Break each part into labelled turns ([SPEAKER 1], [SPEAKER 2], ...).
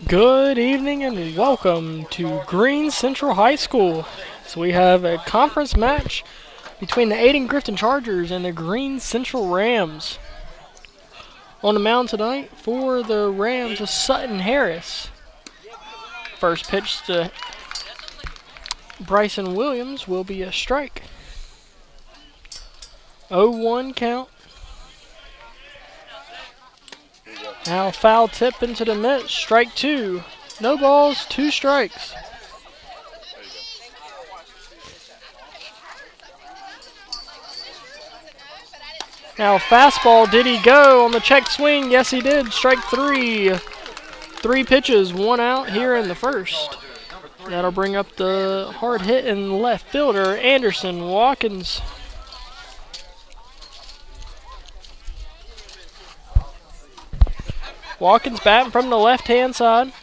[SPEAKER 1] Good evening and welcome to Greene Central High School. So we have a conference match between the Ayden-Grifton Chargers and the Greene Central Rams. On the mound tonight for the Rams is Sutton Harris. First pitch to Bryson Williams will be a strike. 0-1 count. Now foul tip into the mitt, strike two. No balls, two strikes. Now fastball, did he go on the check swing? Yes, he did. Strike three. Three pitches, one out here in the first. That'll bring up the hard hit in left fielder, Anderson Watkins. Watkins batting from the left-hand side.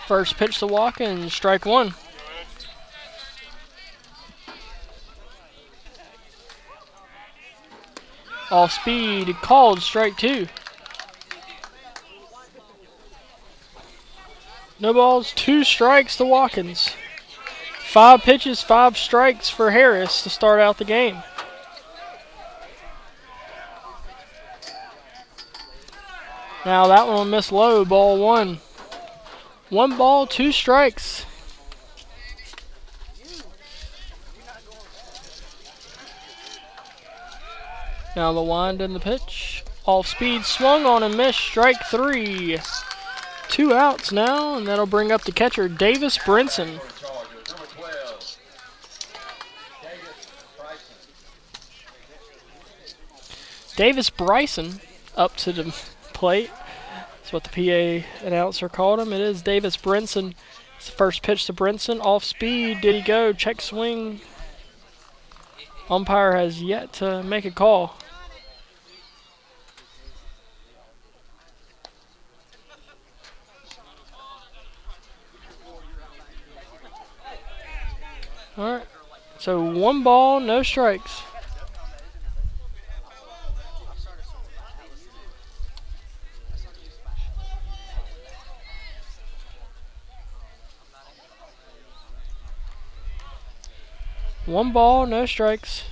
[SPEAKER 1] First pitch to Watkins, strike one. Off speed, called, strike two. No balls, two strikes to Watkins. 5 pitches, 5 strikes for Harris to start out the game. Now that one missed low, ball one. 1 ball, 2 strikes. Now the wind and the pitch. Off speed, swung on and missed, strike three. 2 outs now, and that'll bring up the catcher, Davis Brinson. Davis Bryson up to the plate. That's what the PA announcer called him. It is Davis Brinson. It's the first pitch to Brinson. Off speed. Did he go? Check swing. Umpire has yet to make a call. All right. So 1 ball, no strikes. One ball, no strikes.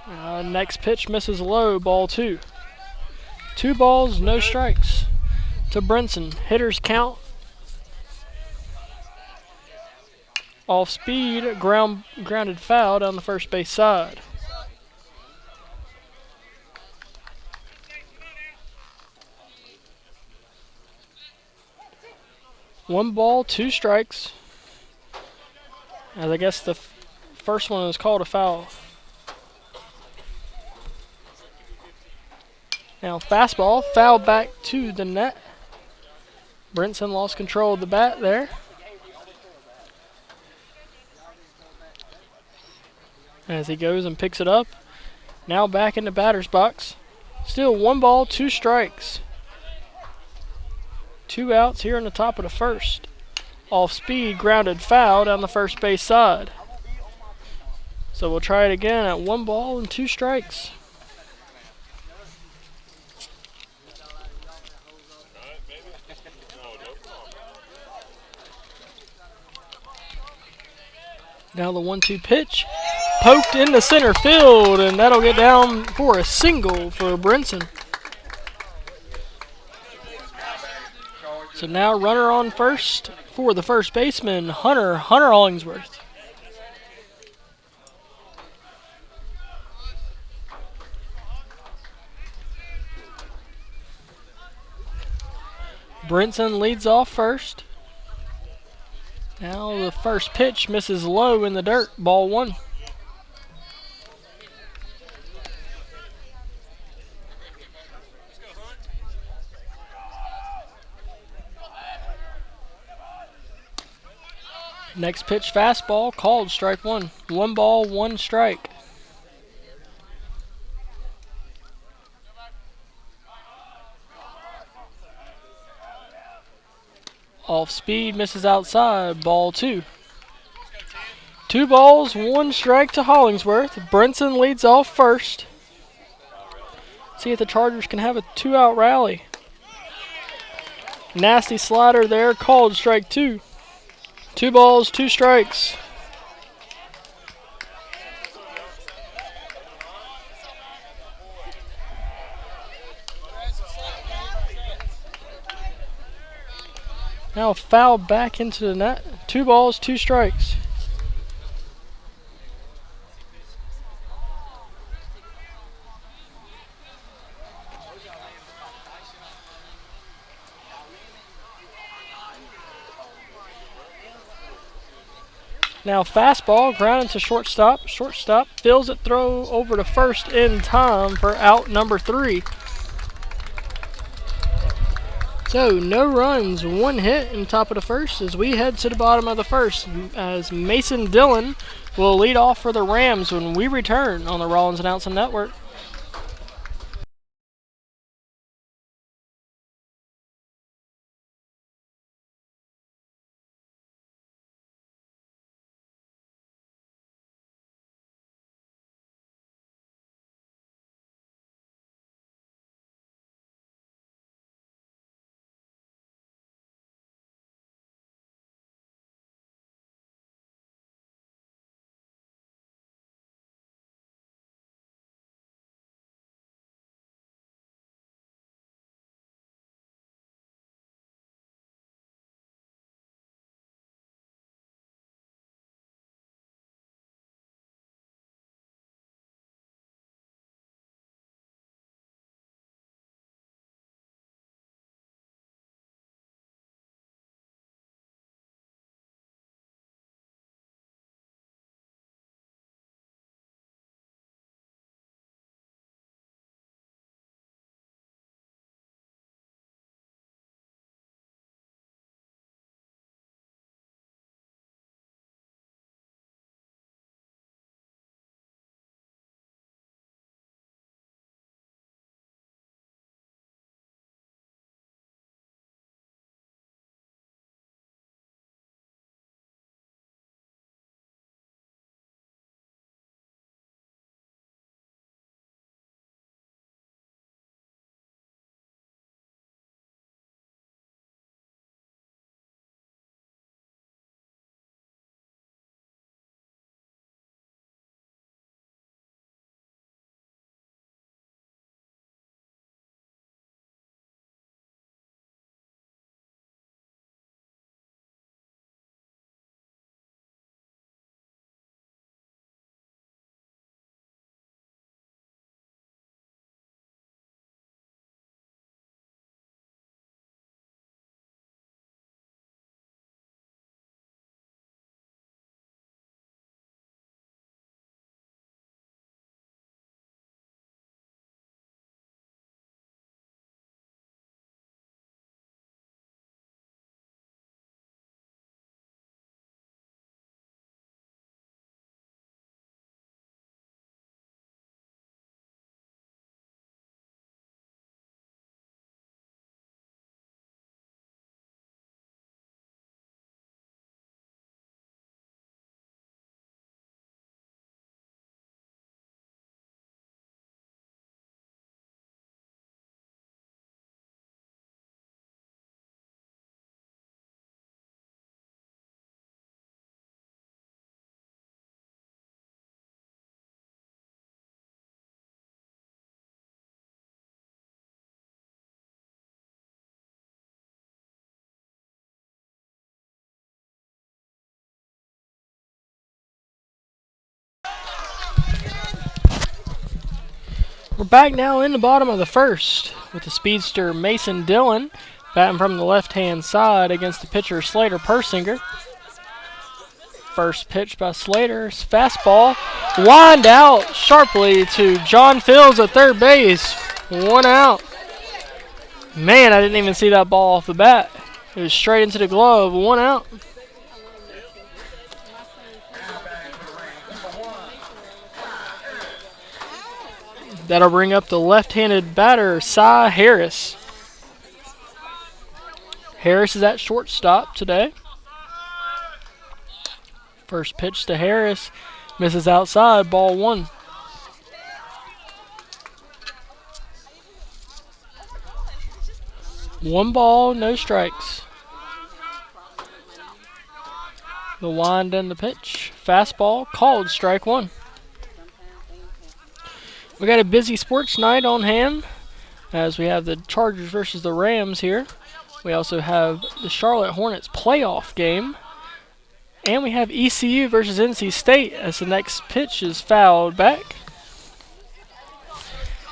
[SPEAKER 1] Next pitch misses low, ball 2. 2 balls, no strikes to Brinson. Hitters count. Off speed, grounded foul down the first base side. One ball, 2 strikes. As I guess the first one is called a foul. Now fastball, foul back to the net. Brinson lost control of the bat there. As he goes and picks it up. Now back in the batter's box. Still 1 ball, 2 strikes. 2 outs here in the top of the first. Off speed, grounded foul down the first base side. So we'll try it again at 1 ball and 2 strikes. Now the 1-2 pitch. Poked into center field, and that'll get down for a single for Brinson. So now runner on first for the first baseman, Hunter Hollingsworth. Brinson leads off first. Now the first pitch misses low in the dirt, ball 1. Next pitch fastball, called, strike 1. 1 ball, 1 strike. Off speed, misses outside, ball 2. 2 balls, 1 strike to Hollingsworth. Brinson leads off first. See if the Chargers can have a 2-out rally. Nasty slider there, called strike 2. 2 balls, 2 strikes. Now foul back into the net. 2 balls, 2 strikes. Now fastball, ground into shortstop. Shortstop fills it, throw over to first in time for out number 3. So no runs, 1 hit in top of the first as we head to the bottom of the first, as Mason Dillon will lead off for the Rams when we return on the Rollins Announcing Network. We're back now in the bottom of the first with the speedster Mason Dillon batting from the left-hand side against the pitcher Slater Persinger. First pitch by Slater's fastball, lined out sharply to John Fields at third base. 1 out. Man, I didn't even see that ball off the bat. It was straight into the glove. 1 out. That'll bring up the left-handed batter, Cy Harris. Harris is at shortstop today. First pitch to Harris, misses outside, ball 1. One ball, no strikes. The wind and the pitch. Fastball called strike one. We got a busy sports night on hand as we have the Chargers versus the Rams here. We also have the Charlotte Hornets playoff game. And we have ECU versus NC State as the next pitch is fouled back.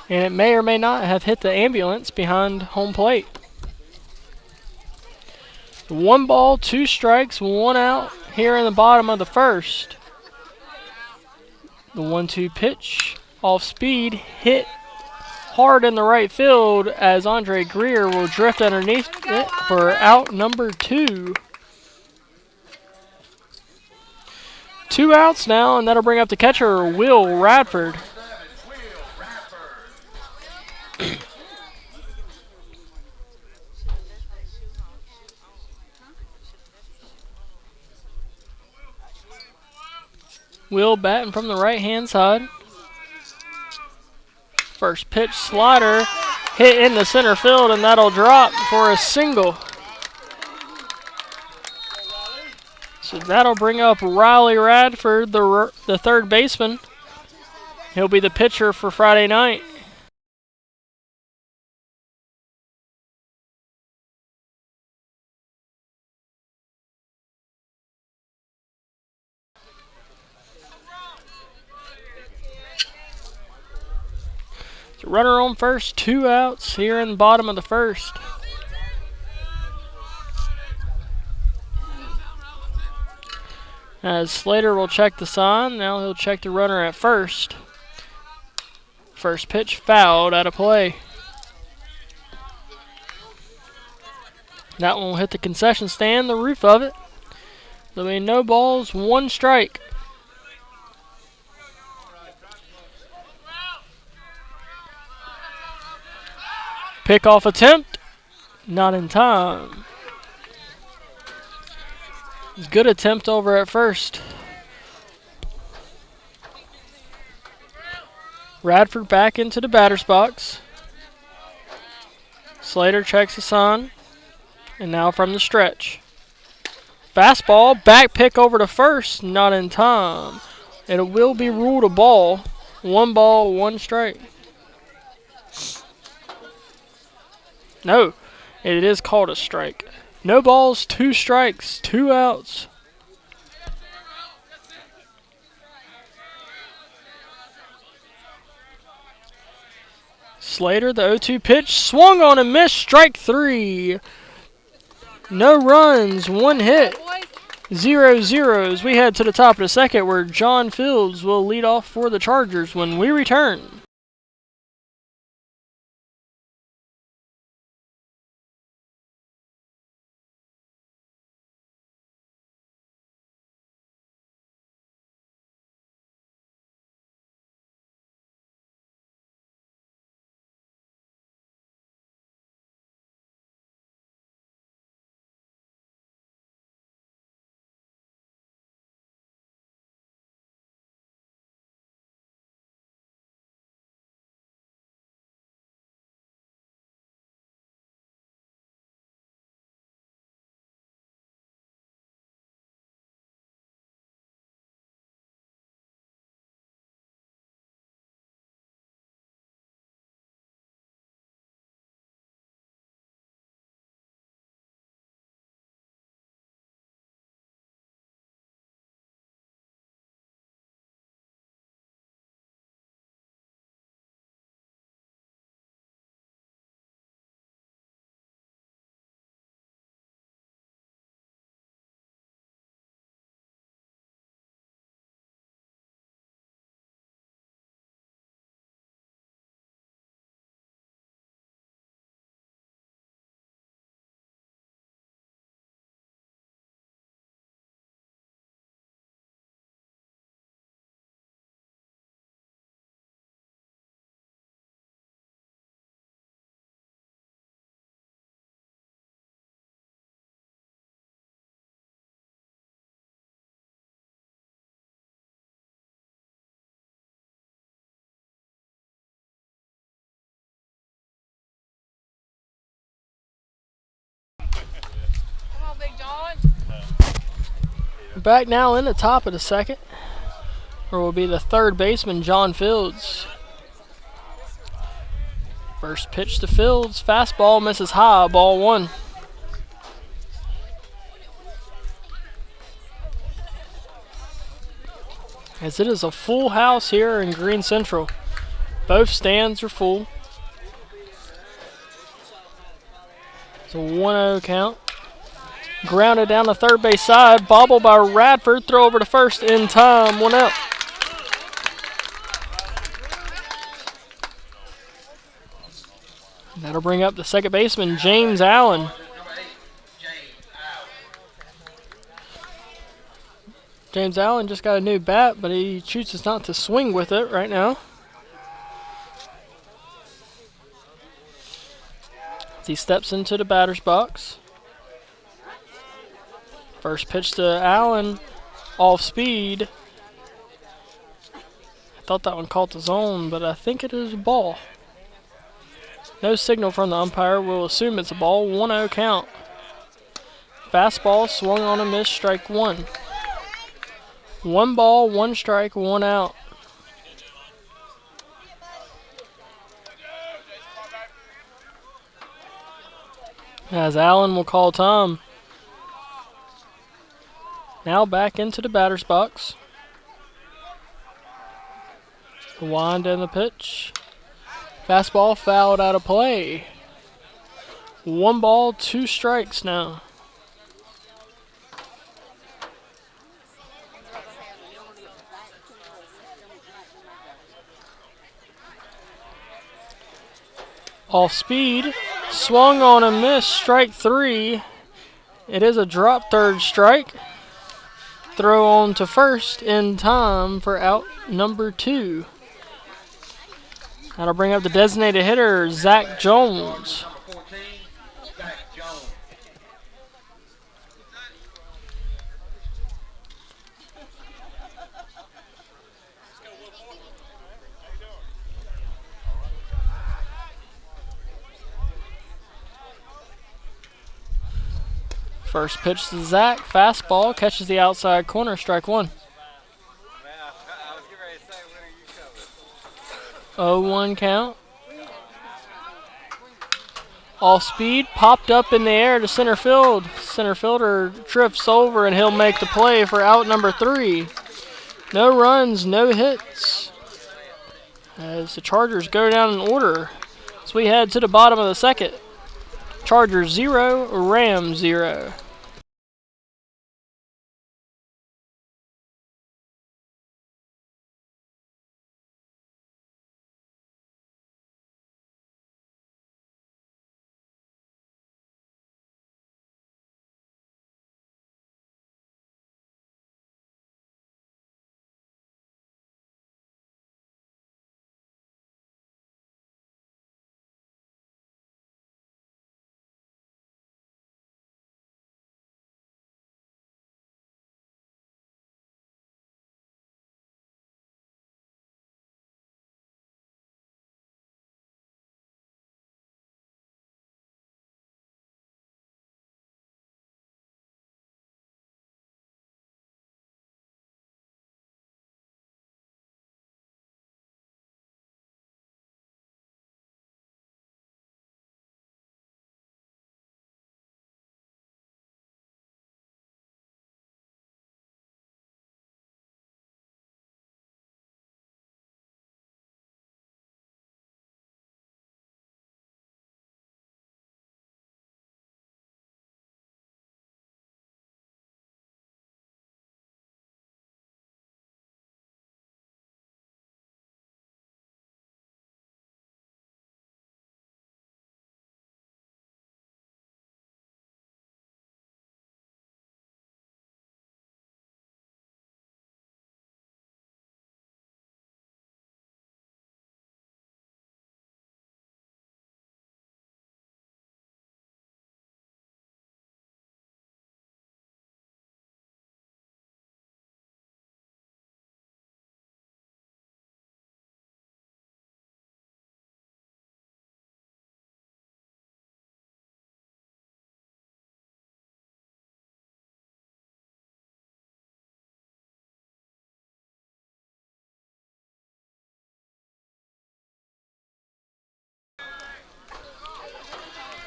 [SPEAKER 1] And it may or may not have hit the ambulance behind home plate. One ball, two strikes, one out here in the bottom of the first. The 1-2 pitch off speed hit hard in the right field as Andre Greer will drift underneath it for out number 2. 2 outs now, and that'll bring up the catcher, Will Radford. Will batting from the right-hand side. First pitch slider hit in the center field, and that'll drop for a single. So that'll bring up Riley Radford, the third baseman. He'll be the pitcher for Friday night. So runner on first, 2 outs here in the bottom of the first. As Slater will check the sign, now he'll check the runner at first. First pitch fouled out of play. That one will hit the concession stand, the roof of it. There'll be no balls, 1 strike. Pickoff attempt, not in time. Good attempt over at first. Radford back into the batter's box. Slater checks the sign. And now from the stretch. Fastball, back pick over to first, not in time. It will be ruled a ball. 1 ball, 1 strike. No, it is called a strike. No balls, 2 strikes, 2 outs. Slater, the 0-2 pitch, swung on and missed, strike 3. No runs, 1 hit. 0 zeros. We head to the top of the second where John Fields will lead off for the Chargers when we return. Back now in the top of the second, or will be the third baseman, John Fields. First pitch to Fields. Fastball misses high. Ball one. As it is a full house here in Greene Central. Both stands are full. It's a 1-0 count. Grounded down the third base side. Bobble by Radford. Throw over to first in time. 1 out. That'll bring up the second baseman, James Allen. James Allen just got a new bat, but he chooses not to swing with it right now. As he steps into the batter's box. First pitch to Allen, off speed. I thought that one caught the zone, but I think it is a ball. No signal from the umpire. We'll assume it's a ball. 1-0 count. Fastball swung on a miss, strike one. 1 ball, 1 strike, 1 out. As Allen will call time. Now back into the batter's box. The wind and the pitch. Fastball fouled out of play. 1 ball, 2 strikes now. Off speed, swung on a miss, strike 3. It is a drop third strike. Throw on to first in time for out number 2. That'll bring up the designated hitter, Zach Jones. First pitch to Zach, fastball, catches the outside corner, strike 1. 0-1 count. Off speed, popped up in the air to center field. Center fielder trips over and he'll make the play for out number 3. No runs, no hits. As the Chargers go down in order. So we head to the bottom of the second. Chargers 0, Rams 0.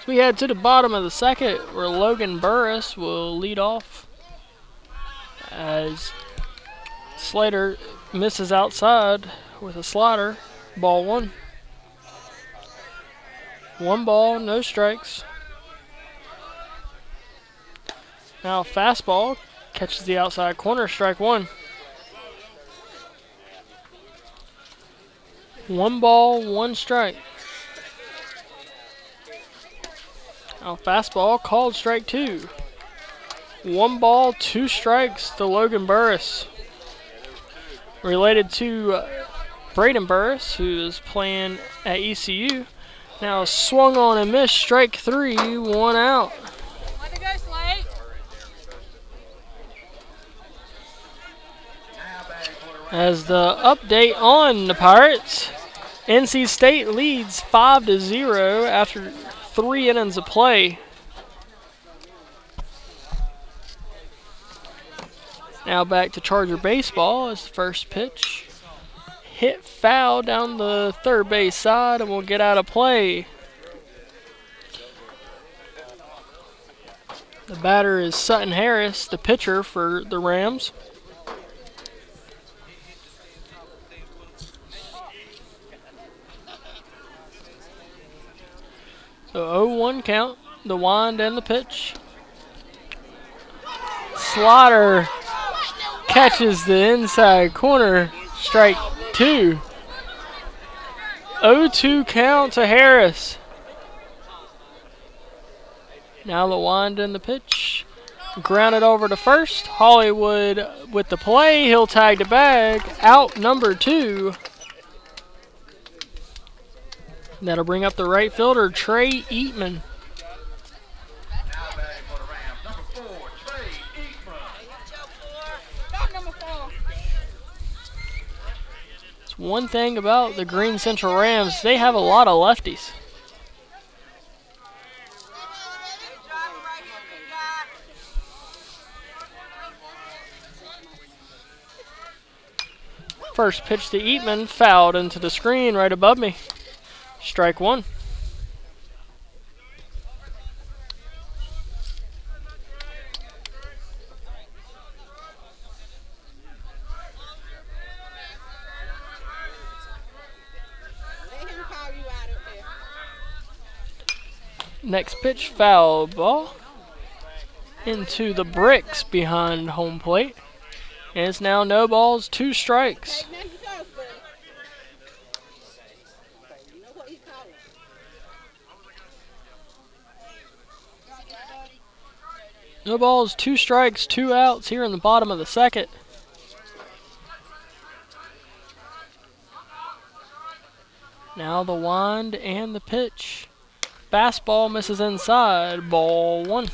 [SPEAKER 1] So we head to the bottom of the second where Logan Burris will lead off as Slater misses outside with a slider. Ball one. One ball, no strikes. Now fastball catches the outside corner, strike one. One ball, one strike. Now fastball called strike two. One ball, two strikes to Logan Burris. Related to Braden Burris, who is playing at ECU. Now swung on and missed, strike three, one out. As the update on the Pirates, NC State leads 5-0 after 3 innings of play. Now back to Charger baseball as the first pitch. Hit foul down the third base side and will get out of play. The batter is Sutton Harris, the pitcher for the Rams. So 0-1 count, the wind and the pitch. Slider catches the inside corner, strike two. 0-2 count to Harris. Now the wind and the pitch. Grounded over to first. Hollywood with the play. He'll tag the bag. Out number two. That'll bring up the right fielder, Trey Eatman. It's one thing about the Greene Central Rams, they have a lot of lefties. First pitch to Eatman, fouled into the screen right above me. Strike one. Next pitch, foul ball into the bricks behind home plate. And it's now no balls, two strikes. No balls, two strikes, two outs here in the bottom of the second. Now the wind and the pitch. Fastball misses inside, ball one.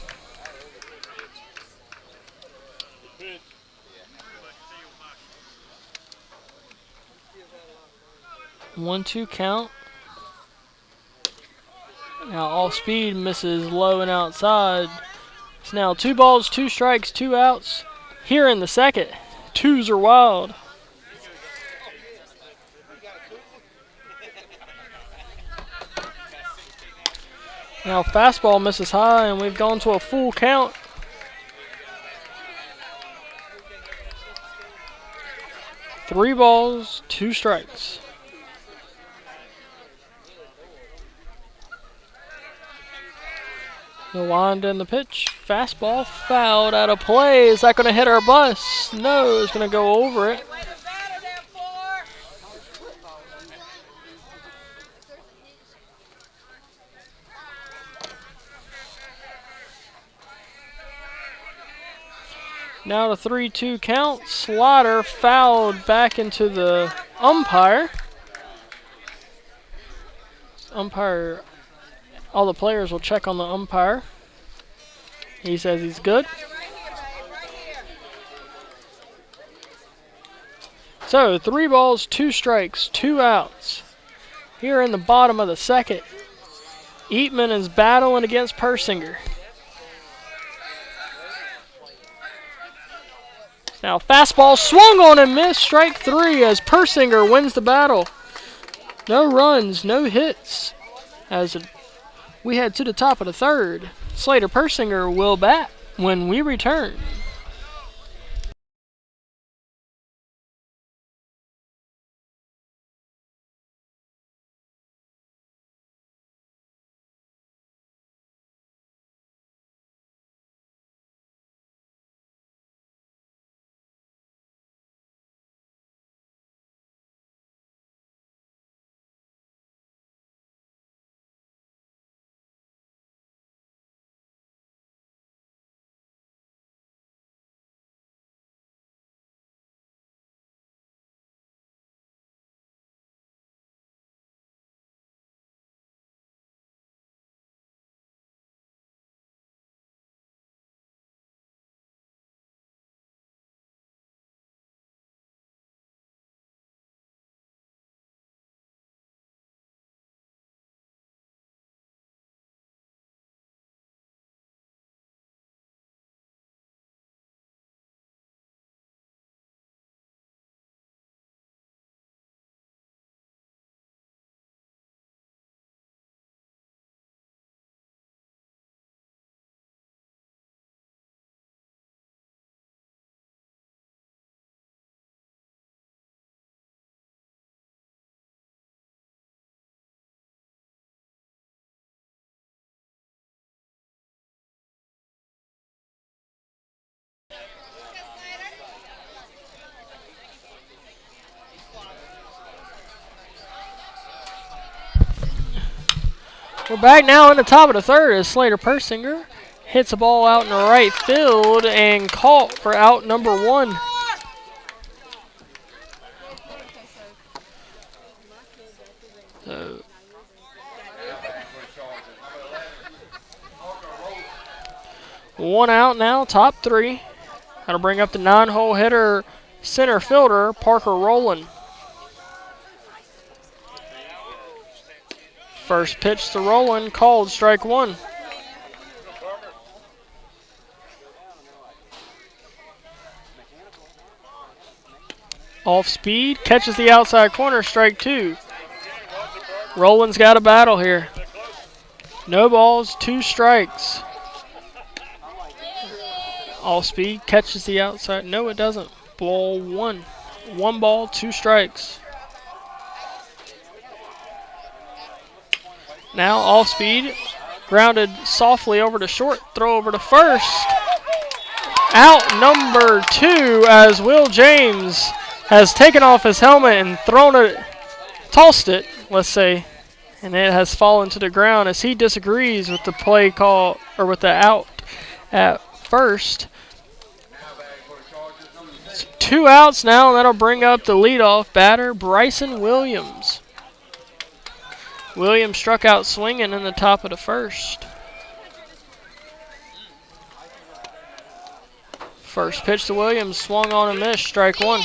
[SPEAKER 1] 1-2 count. Now off speed misses low and outside. It's now 2 balls, 2 strikes, 2 outs. Here in the second, twos are wild. Now fastball misses high and we've gone to a full count. Three balls, 2 strikes. The wind and the pitch. Fastball fouled out of play. Is that going to hit our bus? No, it's going to go over it. Now the 3-2 count. Slider fouled back into the umpire. Umpire, all the players will check on the umpire. He says he's good. So 3 balls, 2 strikes, 2 outs. Here in the bottom of the second, Eatman is battling against Persinger. Now fastball swung on and missed, strike 3 as Persinger wins the battle. No runs, no hits as We head to the top of the third. Slater Persinger will bat when we return. We're back now in the top of the third as Slater Persinger hits a ball out in the right field and caught for out number 1. So, one out now, top 3. That'll bring up the 9-hole hitter center fielder, Parker Rowland. First pitch to Rowland, called strike 1. Off speed, catches the outside corner, strike 2. Rowland's got a battle here. No balls, 2 strikes. Off speed, catches the outside. No, it doesn't. Ball 1. 1 ball, 2 strikes. Now off speed, grounded softly over to short, throw over to first. Out number 2 as Will James has taken off his helmet and tossed it, let's say, and it has fallen to the ground as he disagrees with the play call, or with the out at first. 2 outs now, and that'll bring up the leadoff batter, Bryson Williams. Williams struck out swinging in the top of the first. First pitch to Williams, swung on and missed, strike 1.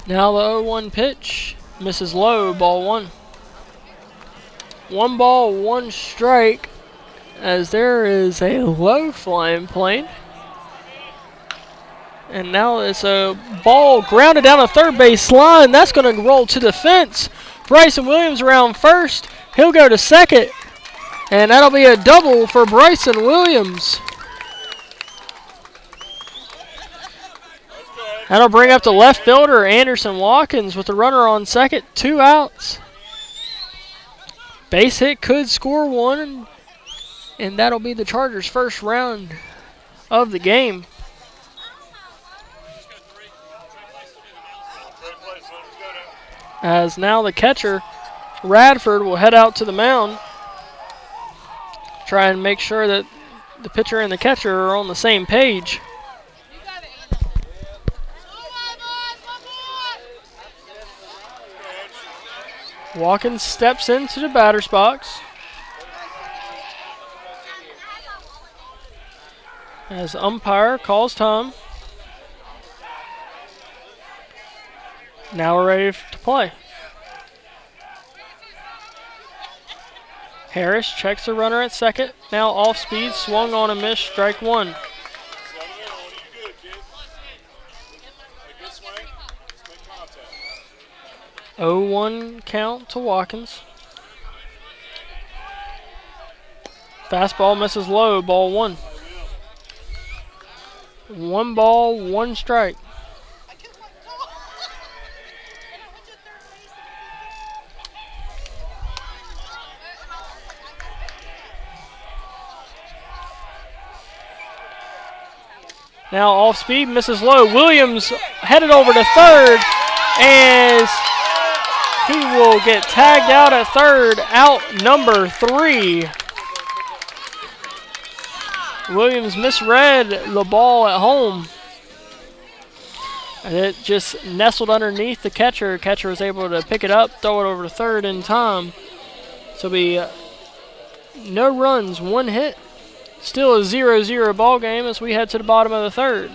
[SPEAKER 1] Now the 0-1 pitch, misses low, ball 1. 1 ball, 1 strike, as there is a low flying plane. And now it's a ball grounded down a third base line. That's going to roll to the fence. Bryson Williams around first. He'll go to second. And that'll be a double for Bryson Williams. That'll bring up the left fielder, Anderson Watkins, with the runner on second. 2 outs. Base hit could score 1. And that'll be the Chargers' first round of the game. As now the catcher, Radford, will head out to the mound. Try and make sure that the pitcher and the catcher are on the same page. Watkins steps into the batter's box. As umpire calls time. Now we're ready to play. Harris checks the runner at second. Now off speed, swung on and missed, strike 1. 0-1 count to Watkins. Fastball misses low, ball 1. 1 ball, 1 strike. Now off speed, misses low. Williams headed over to third as he will get tagged out at third, out number 3. Williams misread the ball at home. And it just nestled underneath the catcher. Catcher was able to pick it up, throw it over to third in time. So it'll be no runs, 1 hit. Still a 0-0 ball game as we head to the bottom of the third.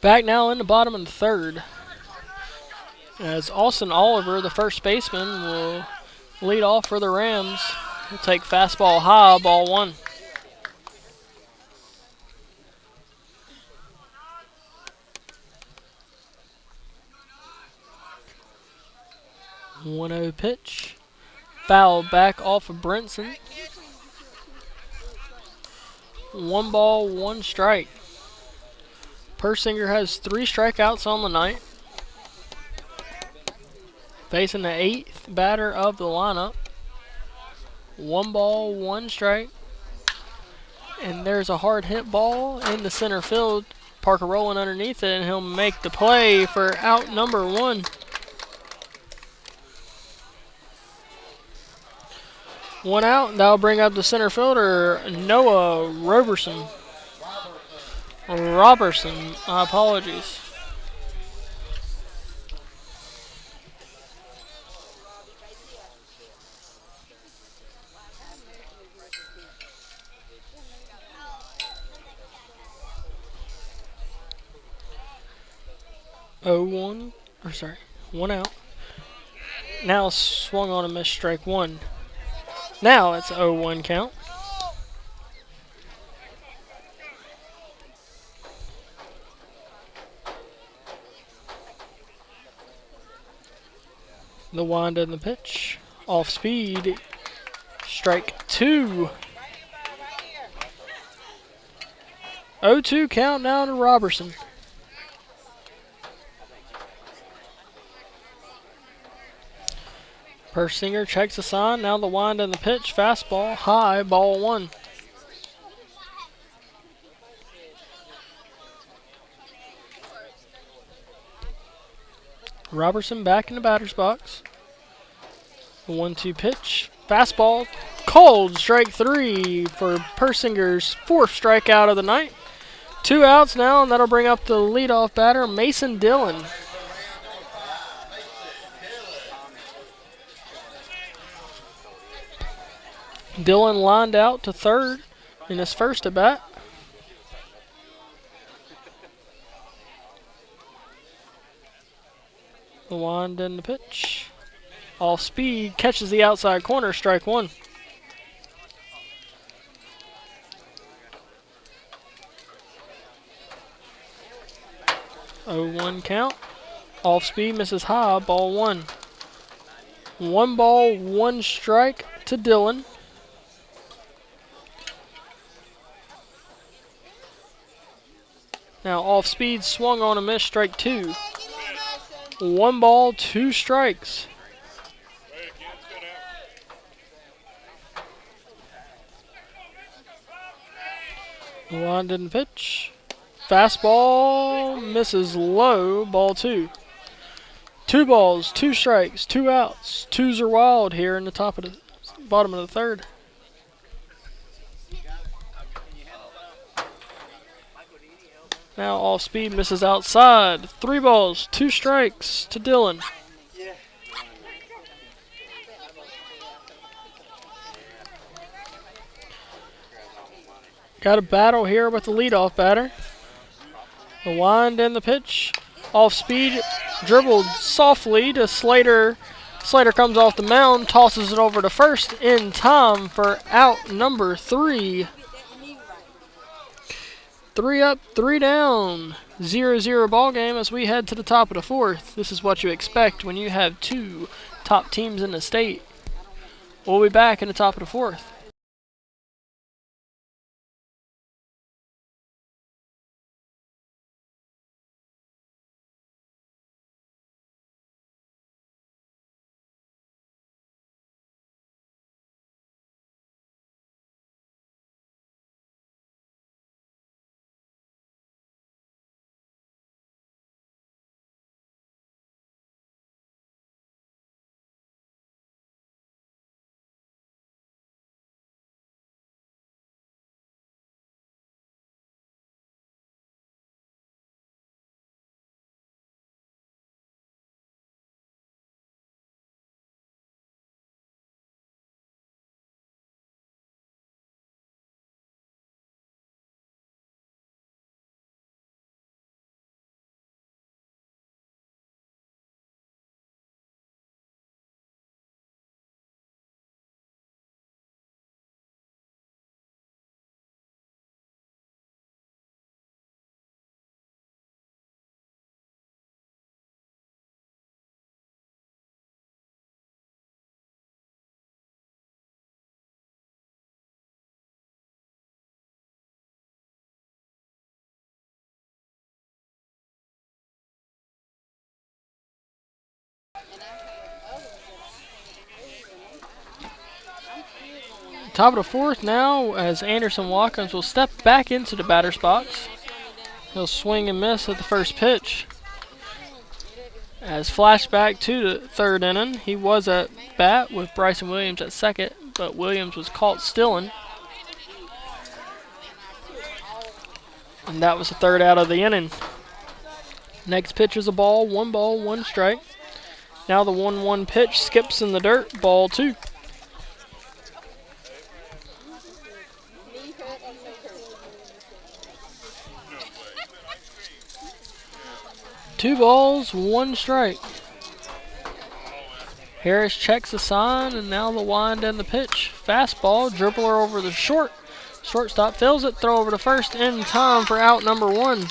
[SPEAKER 1] Back now in the bottom of the third, as Austin Oliver, the first baseman, will lead off for the Rams. He'll take fastball high, ball 1. One 0 pitch. Foul back off of Brinson. 1 ball, 1 strike. Persinger has 3 strikeouts on the night. Facing the 8th batter of the lineup. 1 ball, 1 strike. And there's a hard hit ball in the center field. Parker rolling underneath it, and he'll make the play for out number 1. One out. That'll bring up the center fielder, Noah Roberson. My apologies. One out. Now swung on a missed strike 1. Now it's 0-1 count. The wind and the pitch. Off speed. Strike 2. 0-2 count now to Robertson. Persinger checks the sign. Now the wind and the pitch. Fastball high, ball 1. Robertson back in the batter's box. The 1-2 pitch. Fastball. Cold. Strike 3 for Persinger's 4th strikeout of the night. 2 outs now, and that'll bring up the leadoff batter, Mason Dillon. Dillon lined out to third in his first at bat. The wind and the pitch. Off speed, catches the outside corner, strike 1. Oh, 1 count. Off speed, misses high, ball 1. 1 ball, 1 strike to Dillon. Now off speed, swung on a miss, strike 2. 1 ball, 2 strikes. Wind and pitch. Fastball misses low, ball 2. 2 balls, 2 strikes, 2 outs. 2s are wild here in the bottom of the third. Now off speed, misses outside. 3 balls, 2 strikes to Dillon. Got a battle here with the leadoff batter. The wind and the pitch. Off speed, dribbled softly to Slater. Slater comes off the mound, tosses it over to first in time for out number 3. 3 up, 3 down. 0-0 ball game as we head to the top of the 4th. This is what you expect when you have 2 top teams in the state. We'll be back in the top of the 4th. Top of the 4th now as Anderson Watkins will step back into the batter's box. He'll swing and miss at the first pitch. As flashback to the 3rd inning, he was at bat with Bryson Williams at second, but Williams was caught stealing. And that was the 3rd out of the inning. Next pitch is a ball, 1 strike. Now the 1-1 pitch skips in the dirt, ball 2. Two balls, 1 strike. Harris checks the sign, and now the wind and the pitch. Fastball, dribbler over the short. Shortstop fills it, throw over to first in time for out number 1.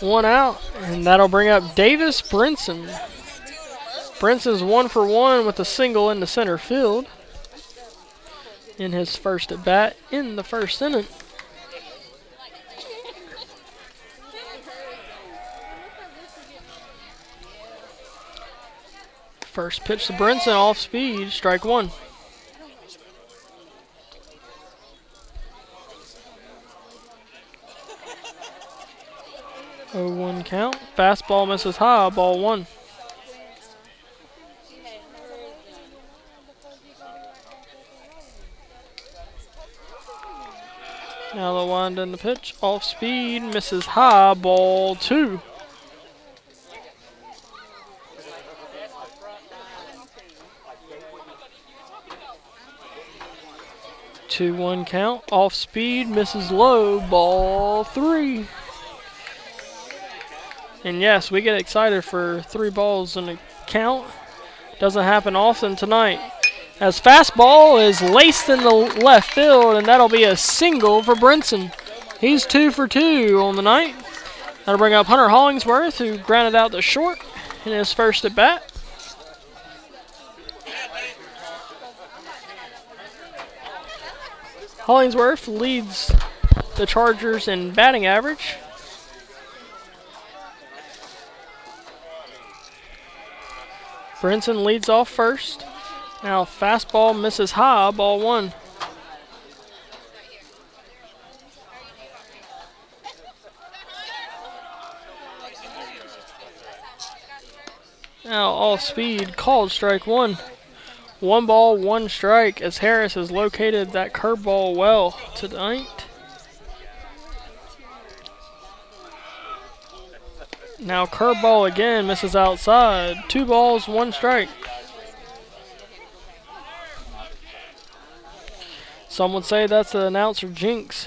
[SPEAKER 1] One out, and that'll bring up Davis Brinson. Brinson's 1 for 1 with a single in the center field. in his first at bat in the first inning. First pitch to Brinson, off speed, strike one. 0-1 count. Fastball misses high, ball one. Now the wind in the pitch, off speed, misses high, ball two. Two one count, off speed, misses low, ball three. And yes, we get excited for 3 balls in a count. Doesn't happen often tonight. As fastball is laced in the left field, and that'll be a single for Brinson. He's 2 for 2 on the night. That'll bring up Hunter Hollingsworth, who grounded out to short in his first at bat. Hollingsworth leads the Chargers in batting average. Brinson leads off first. Now fastball misses high, ball one. Now off speed, called strike one. 1 ball, 1 strike as Harris has located that curveball well tonight. Now curveball again, misses outside. 2 balls, 1 strike. Some would say that's the announcer jinx.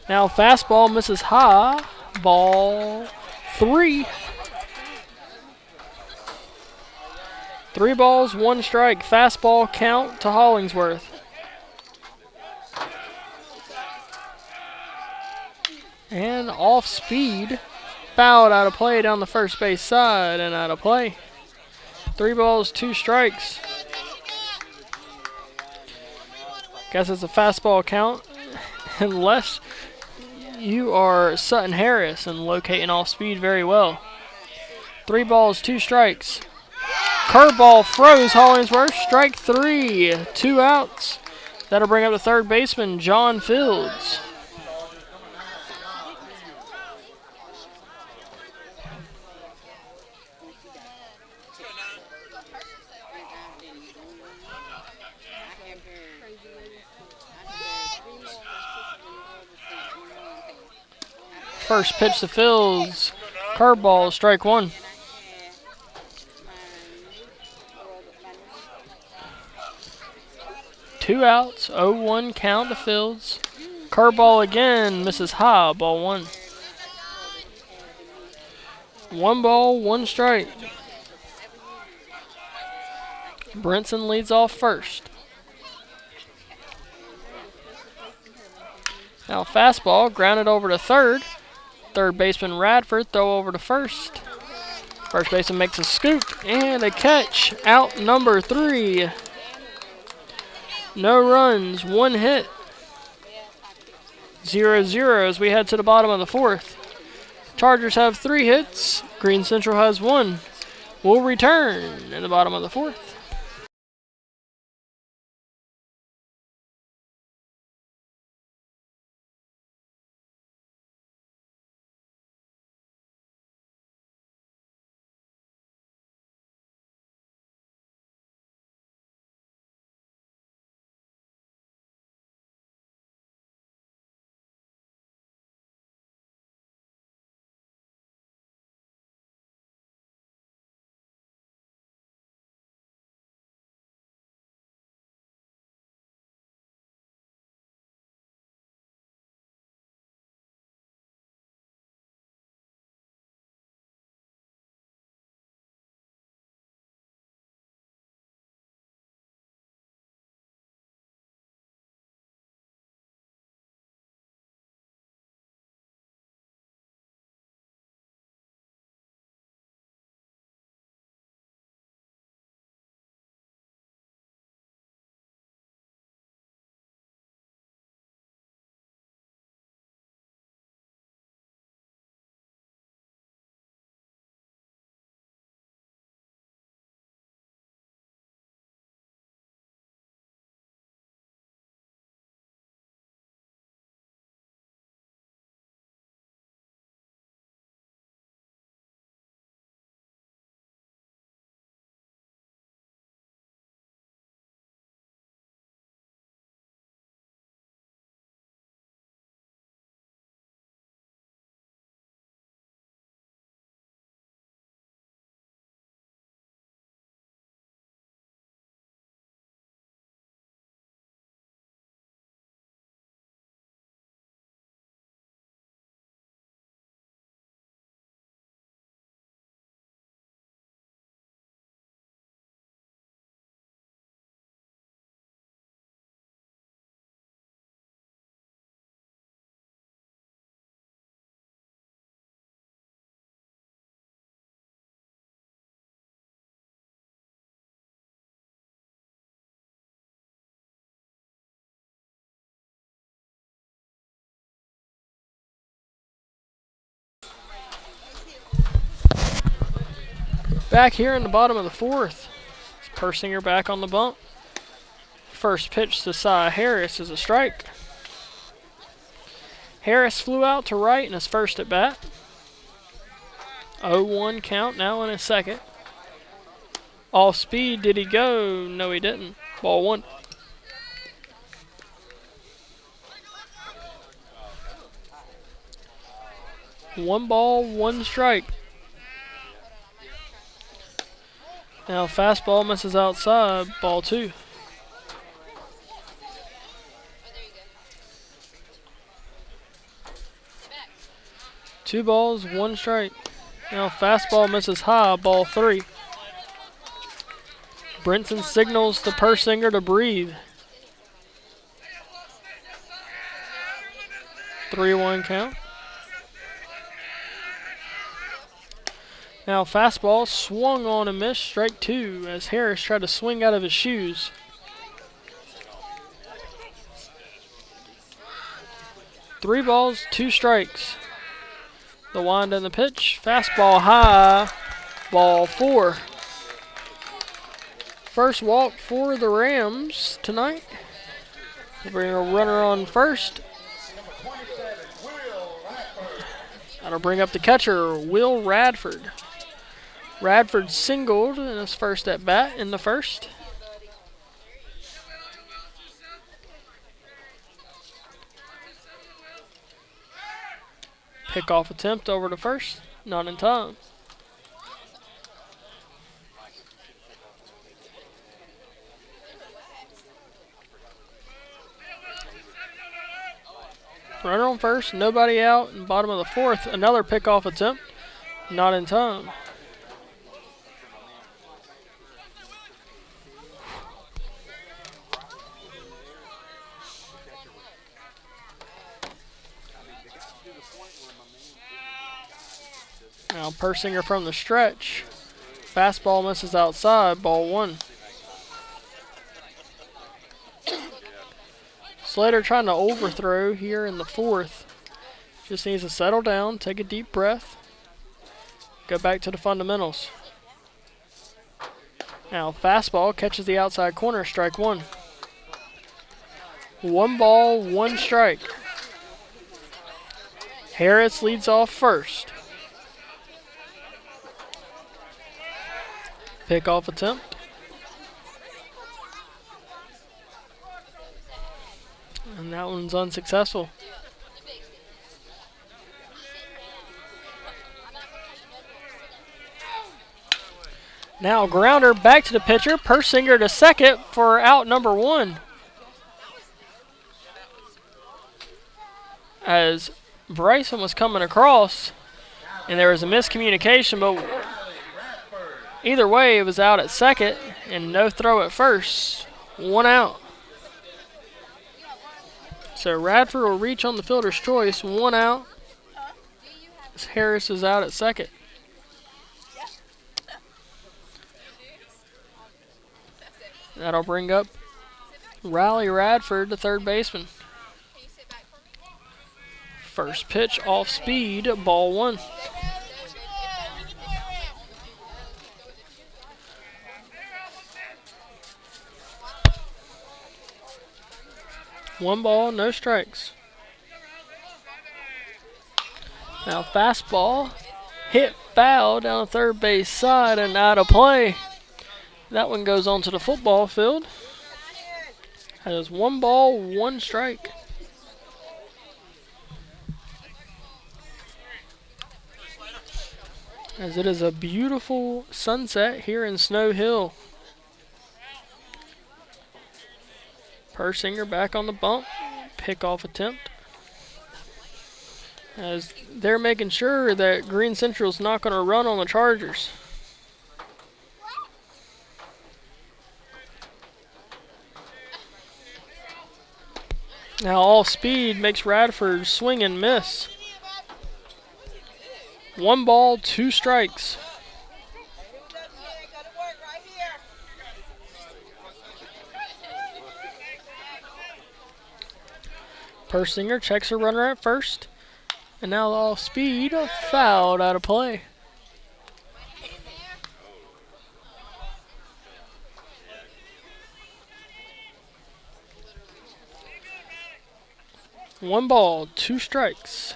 [SPEAKER 1] Now fastball misses high, ball 3. 3 balls, 1 strike. Fastball count to Hollingsworth. And off speed, fouled out of play down the first base side and out of play. 3 balls, 2 strikes. Guess it's a fastball count, unless you are Sutton Harris and locating off speed very well. 3 balls, 2 strikes. Curveball froze Hollingsworth, strike 3, 2 outs. That'll bring up the third baseman, John Fields. First pitch to Fields, curveball, strike one. Two outs, 0-1 count to Fields. Curveball again, misses high, ball one. 1 ball, 1 strike. Brinson leads off first. Now fastball, grounded over to third. Third baseman Radford throw over to first. First baseman makes a scoop and a catch. Out number 3. No runs, 1 hit. 0-0 as we head to the bottom of the 4th. Chargers have 3 hits. Greene Central has 1. We'll return in the bottom of the 4th. Back here in the bottom of the fourth. Persinger back on the bump. First pitch to Cy Harris is a strike. Harris flew out to right in his first at bat. 0-1 count now in his second. Off speed, did he go? No, he didn't. Ball one. One ball, one strike. Now fastball misses outside, ball two. Two balls, one strike. Now fastball misses high, ball three. Brinson signals to Persinger to breathe. 3-1 count. Now fastball swung on and missed, strike two, as Harris tried to swing out of his shoes. Three balls, two strikes. The wind and the pitch, fastball high, ball four. First walk for the Rams tonight. We'll bring a runner on first. That'll bring up the catcher, Will Radford. Radford singled in his first at bat in the first. Pickoff attempt over to first, not in time. Runner on first, nobody out, in bottom of the fourth. Another pickoff attempt, not in time. Now Persinger from the stretch. Fastball misses outside, ball one. Slater trying to overthrow here in the fourth. Just needs to settle down, take a deep breath, go back to the fundamentals. Now fastball catches the outside corner, strike one. One ball, one strike. Harris leads off first. Pickoff attempt. And that one's unsuccessful. Now grounder back to the pitcher. Persinger to second for out number one. As Bryson was coming across, and there was a miscommunication, but either way, it was out at second and no throw at first. One out. So Radford will reach on the fielder's choice. One out. As Harris is out at second. That'll bring up Riley Radford, the third baseman. First pitch off speed, ball one. One ball, no strikes. Now fastball, hit foul down the third base side and out of play. That one goes onto the football field. That is one ball, one strike. As it is a beautiful sunset here in Snow Hill. Persinger back on the bump. Pickoff attempt. As they're making sure that Greene Central's not going to run on the Chargers. Now all speed makes Radford swing and miss. One ball, two strikes. Persinger checks a runner at first. And now all speed fouled out of play. 1 ball, 2 strikes.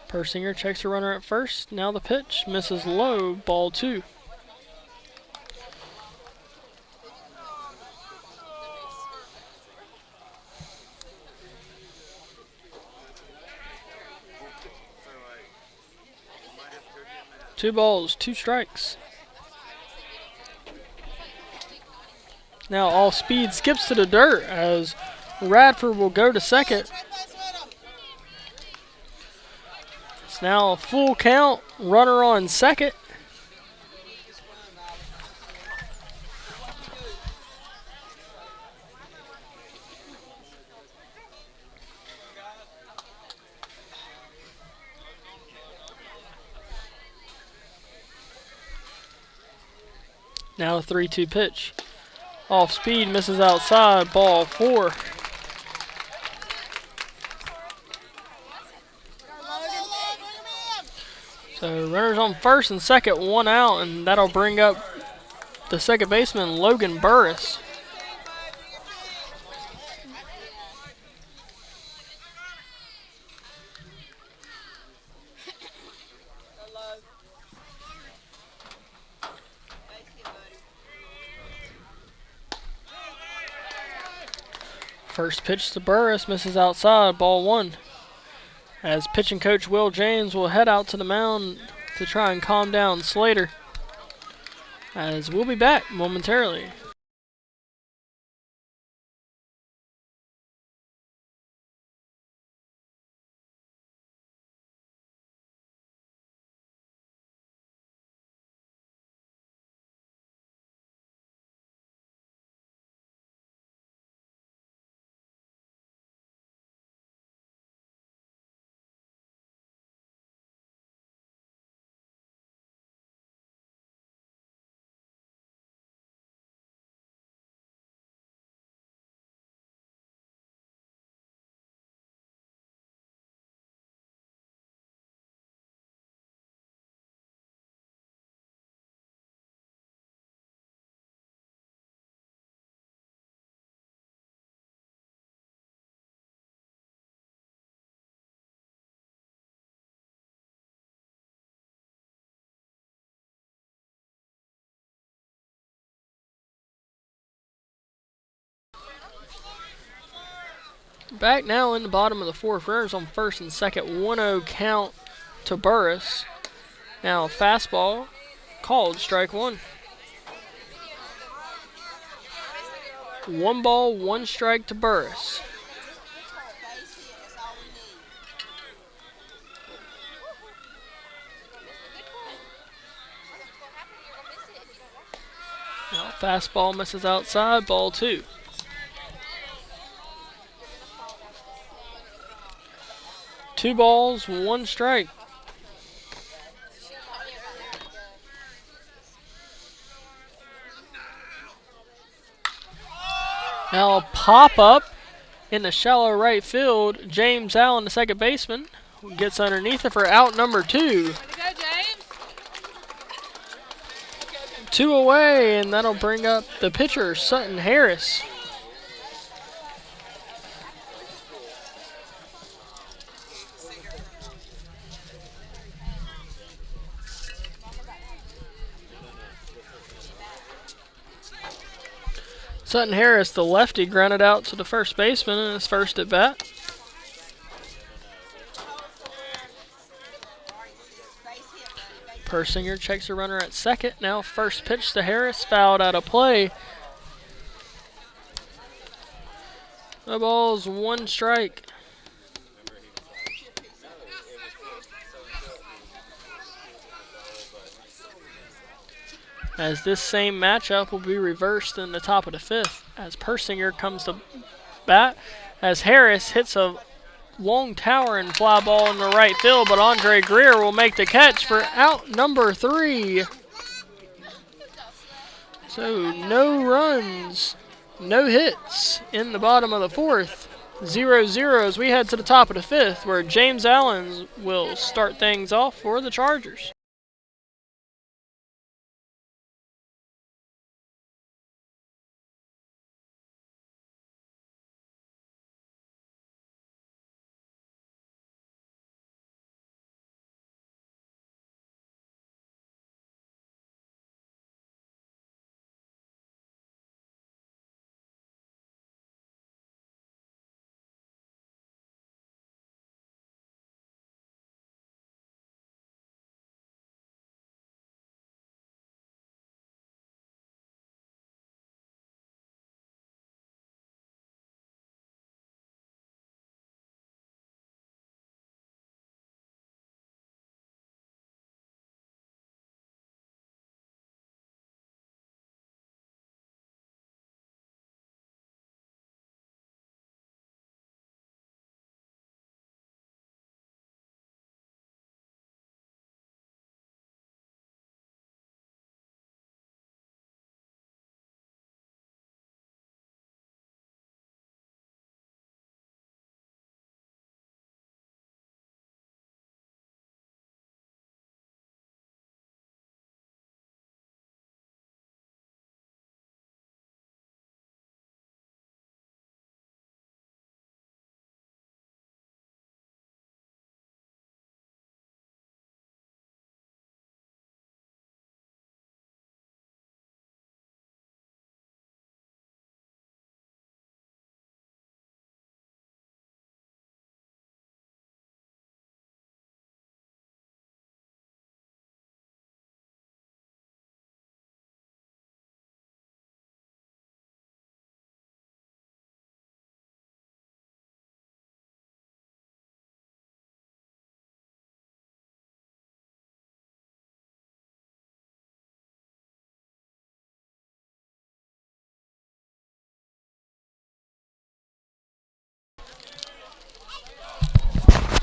[SPEAKER 1] Persinger checks a runner at first. Now the pitch misses low, ball 2. Two balls, 2 strikes. Now all speed skips to the dirt as Radford will go to second. It's now a full count, runner on second. Now a 3-2 pitch. Off speed, misses outside, ball 4. So runners on first and second, 1 out, and that'll bring up the second baseman, Logan Burris. First pitch to Burris, misses outside, ball 1. As pitching coach Will James will head out to the mound to try and calm down Slater. As we'll be back momentarily. Back now in the bottom of the 4th, runners on first and second, 1-0 count to Burris. Now fastball, called, strike 1. 1 ball, 1 strike to Burris. Now fastball misses outside, ball 2. Two balls, 1 strike. Now a pop up in the shallow right field. James Allen, the second baseman, gets underneath it for out number 2. 2 away, and that'll bring up the pitcher, Sutton Harris. Sutton Harris, the lefty, grounded out to the first baseman in his first at bat. Persinger checks a runner at second. Now first pitch to Harris, fouled out of play. No balls, 1 strike. As this same matchup will be reversed in the top of the 5th as Persinger comes to bat as Harris hits a long towering fly ball in the right field, but Andre Greer will make the catch for out number 3. So no runs, no hits in the bottom of the 4th. 0-0 as we head to the top of the 5th, where James Allen will start things off for the Chargers.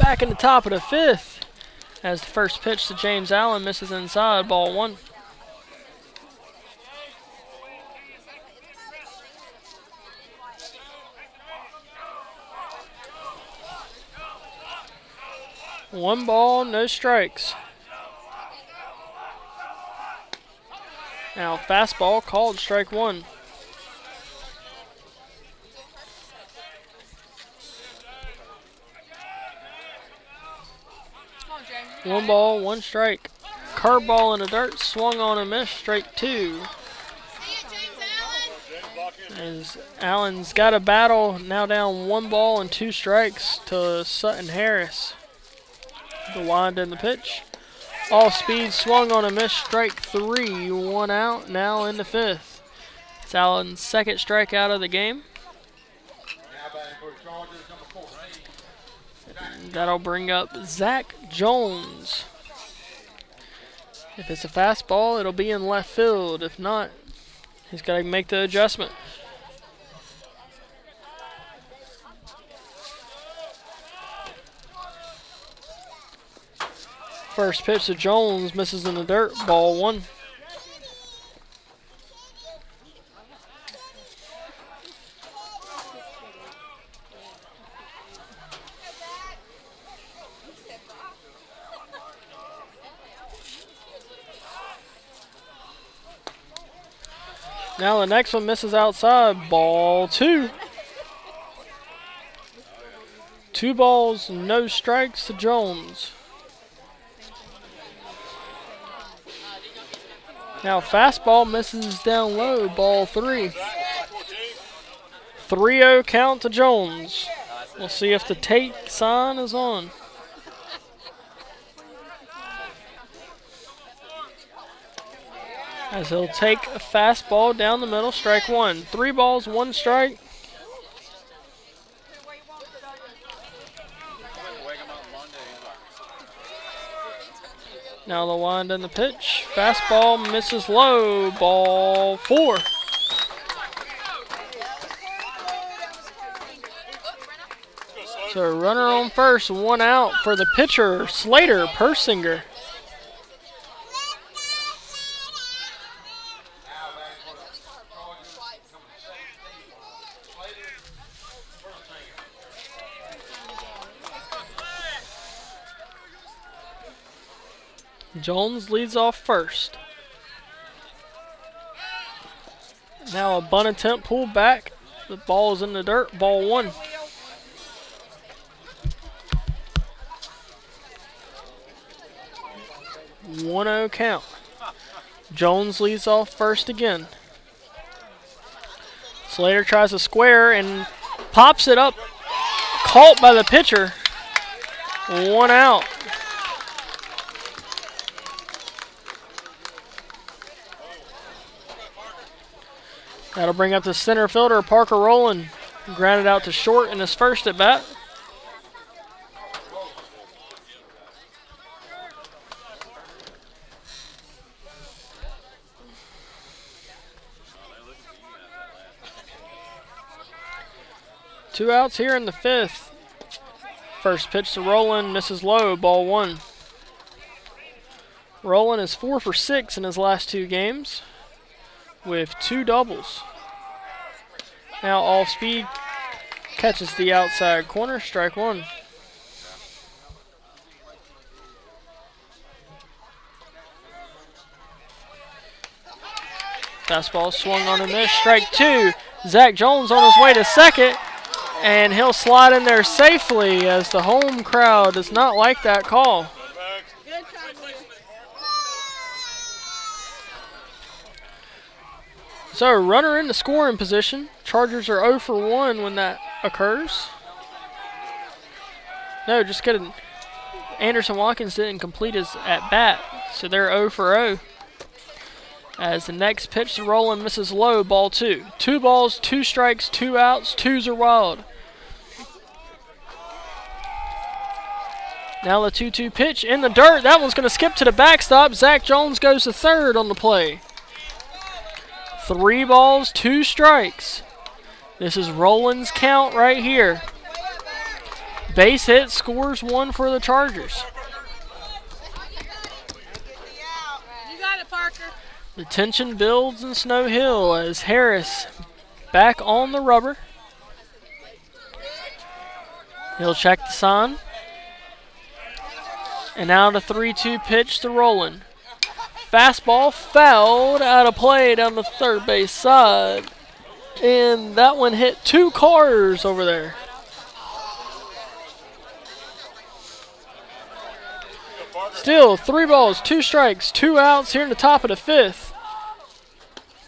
[SPEAKER 1] back in the top of the 5th as the first pitch to James Allen misses inside, ball 1. One ball, no strikes. Now fastball called strike 1. One ball, one strike. Curveball in the dirt, swung on and missed, strike 2. As Allen's got a battle, now down 1 ball and 2 strikes to Sutton Harris. The wind in the pitch. Off speed, swung on a miss, strike 3. 1 out, now in the 5th. It's Allen's second strikeout of the game. That'll bring up Zach Jones. If it's a fastball, it'll be in left field. If not, he's got to make the adjustment. First pitch to Jones, misses in the dirt, ball 1. Now the next one misses outside, ball 2. 2 balls, no strikes to Jones. Now fastball misses down low, ball 3. 3-0 count to Jones. We'll see if the take sign is on. As he'll take a fastball down the middle, strike 1. 3 balls, 1 strike. Now the wind in the pitch. Fastball misses low, ball 4. So runner on first, 1 out for the pitcher, Slater Persinger. Jones leads off first. Now a bunt attempt pulled back. The ball is in the dirt. Ball 1. One 1-0 count. Jones leads off first again. Slater tries to square and pops it up. Caught by the pitcher. 1 out. That'll bring up the center fielder, Parker Rowland. Grounded out to short in his first at bat. Two outs here in the 5th. First pitch to Rowland, misses low, ball 1. Rowland is 4 for 6 in his last 2 games with 2 doubles. Now off speed, catches the outside corner, strike 1. Fastball swung on a miss, strike 2. Zach Jones on his way to second, and he'll slide in there safely as the home crowd does not like that call. So, runner in the scoring position. Chargers are 0 for 1 when that occurs. No, just kidding. Anderson Watkins didn't complete his at-bat, so they're 0 for 0. As the next pitch to Rowland misses low, ball 2. 2 balls, 2 strikes, 2 outs, 2s are wild. Now the 2-2 pitch in the dirt. That one's going to skip to the backstop. Zach Jones goes to third on the play. 3 balls, 2 strikes. This is Rowland's count right here. Base hit scores 1 for the Chargers.
[SPEAKER 2] You got it, Parker.
[SPEAKER 1] The tension builds in Snow Hill as Harris back on the rubber. He'll check the sign. And now the 3-2 pitch to Roland. Fastball fouled out of play down the third base side. And that one hit 2 cars over there. Still 3 balls, 2 strikes, 2 outs here in the top of the 5th.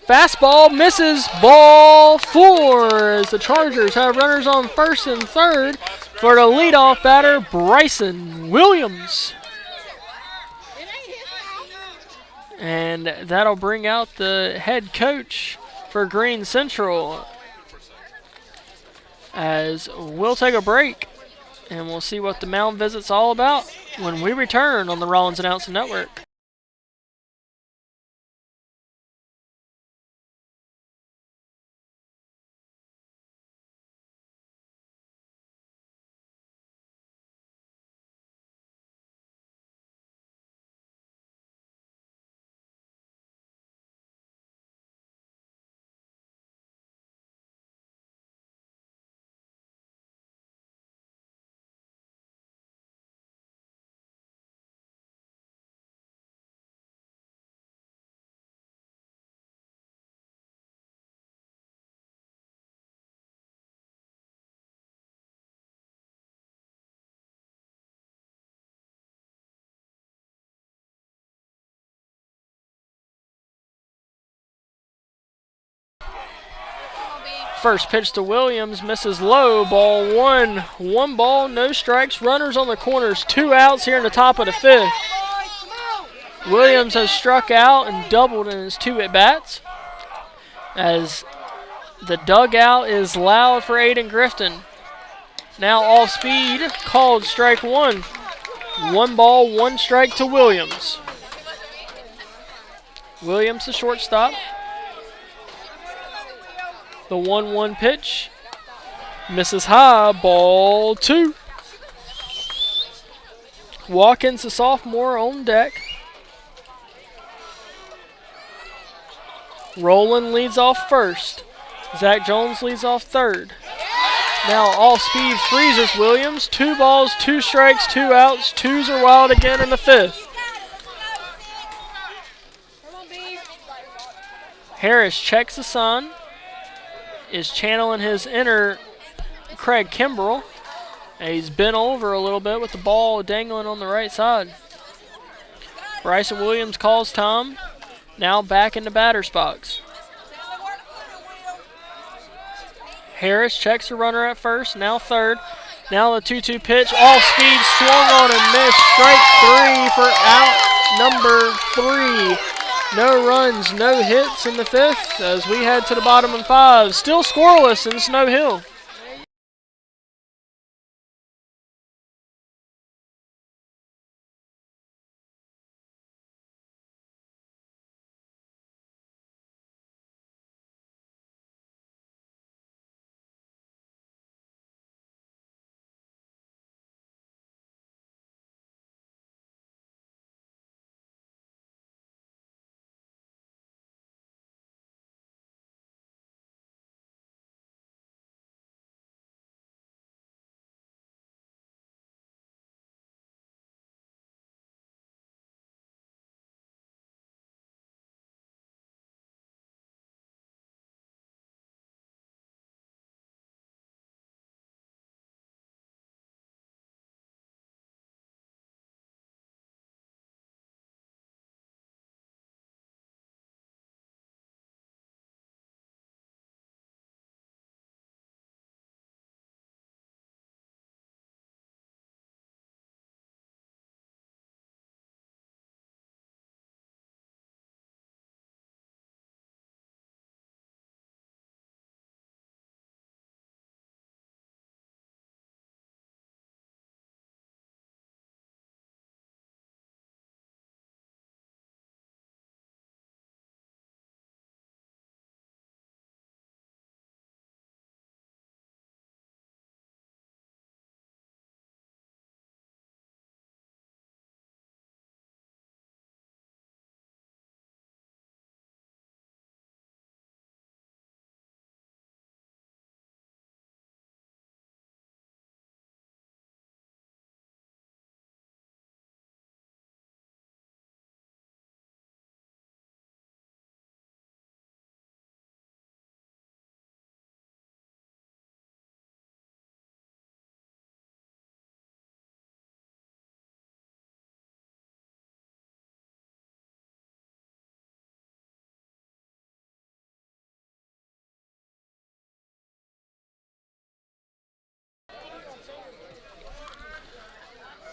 [SPEAKER 1] Fastball misses, ball 4 as the Chargers have runners on first and third for the leadoff batter, Bryson Williams. And that'll bring out the head coach for Greene Central as we'll take a break and we'll see what the mound visit's all about when we return on the Rollins Announcing Network. First pitch to Williams, misses low, ball 1. 1 ball, no strikes, runners on the corners, 2 outs here in the top of the 5th. Williams has struck out and doubled in his 2 at-bats as the dugout is loud for Ayden-Grifton. Now off speed, called strike 1. 1 ball, 1 strike to Williams. Williams the shortstop. The 1-1 pitch misses high, ball 2. Watkins, the sophomore, on deck. Roland leads off first. Zach Jones leads off third. Now off speed freezes Williams. 2 balls, 2 strikes, 2 outs. 2s are wild again in the 5th. Harris checks the sign. Is channeling his inner Craig Kimbrell. And he's bent over a little bit with the ball dangling on the right side. Bryson Williams calls time. Now back in the batter's box. Harris checks the runner at first, now third. Now the 2-2 pitch, off speed, swung on and missed. Strike 3 for out number 3. No runs, no hits in the 5th as we head to the bottom of 5. Still scoreless in Snow Hill.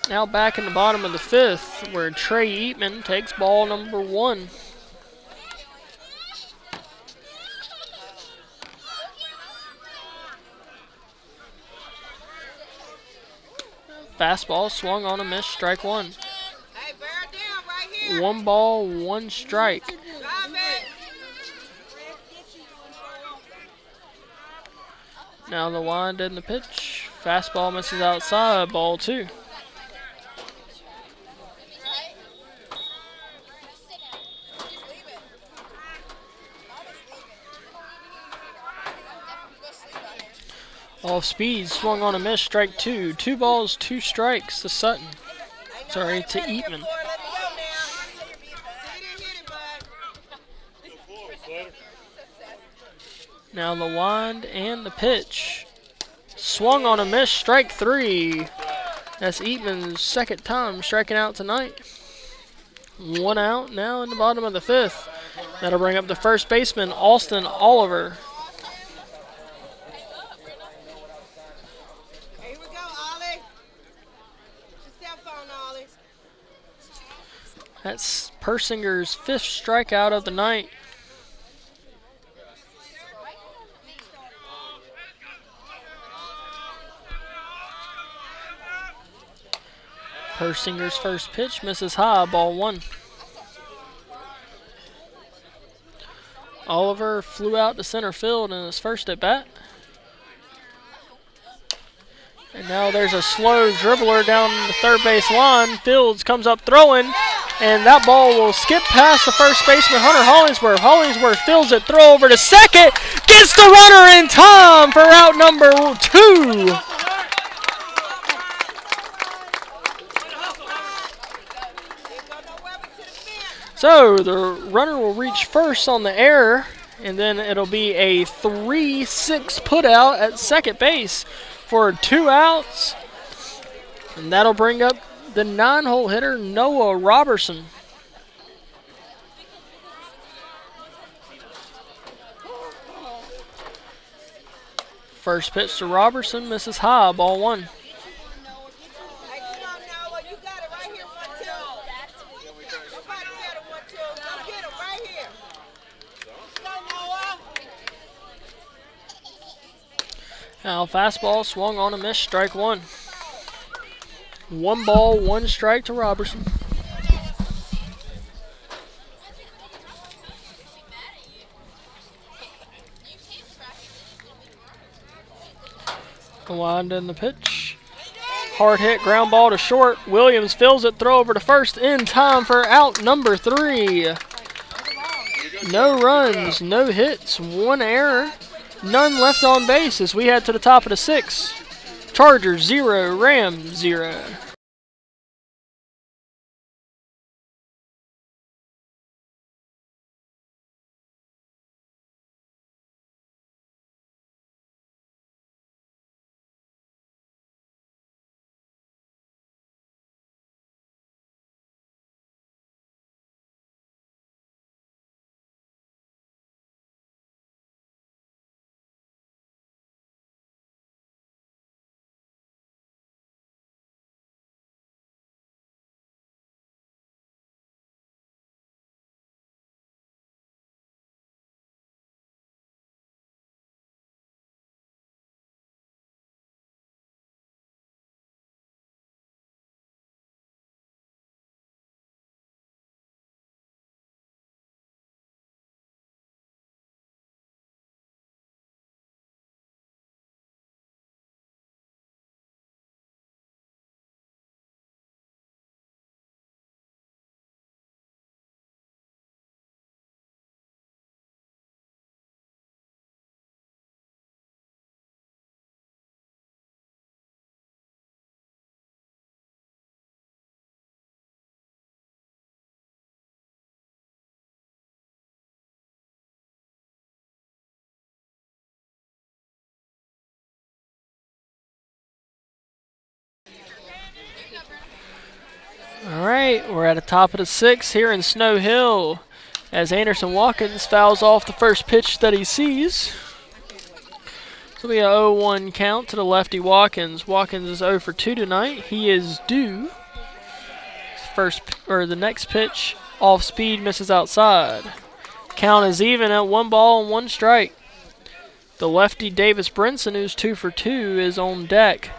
[SPEAKER 1] Now back in the bottom of the fifth, where Trey Eatman takes ball number 1. Fastball swung on a miss, strike 1.
[SPEAKER 2] Hey, bear down right here.
[SPEAKER 1] 1 ball, 1 strike.
[SPEAKER 2] Drive it.
[SPEAKER 1] Now the wind and the pitch. Fastball misses outside, ball 2. Off speed, swung on a miss, strike 2. 2 balls, 2 strikes to Sutton. Sorry, to Eatman. Now the wind and the pitch. Swung on a miss, strike 3. That's Eatman's second time striking out tonight. 1 out now in the bottom of the fifth. That'll bring up the first baseman, Austin Oliver.
[SPEAKER 2] Here we go, Ollie. Your cell phone, Ollie.
[SPEAKER 1] That's Persinger's 5th strikeout of the night. Persinger's first pitch misses high, ball 1. Oliver flew out to center field in his first at bat. And now there's a slow dribbler down the third base line. Fields comes up throwing, and that ball will skip past the first baseman, Hunter Hollingsworth. Hollingsworth fields it, throw over to second, gets the runner in time for out number 2. So the runner will reach first on the error, and then it'll be a 3-6 putout at second base for 2 outs. And that'll bring up the 9-hole hitter, Noah Robertson. First pitch to Robertson, misses high, ball 1. Now fastball swung on a miss, strike 1. 1 ball, 1 strike to Robertson. The wind and the pitch. Hard hit, ground ball to short. Williams fills it, throw over to first in time for out number 3. No runs, no hits, 1 error. None left on base as we head to the top of the 6th. Chargers 0, Rams 0. All right, we're at the top of the 6th here in Snow Hill as Anderson Watkins fouls off the first pitch that he sees. So we have 0-1 count to the lefty Watkins. Watkins is 0 for 2 tonight. He is due. The next pitch off speed, misses outside. Count is even at 1 ball and 1 strike. The lefty Davis Brinson, who's 2 for 2, is on deck.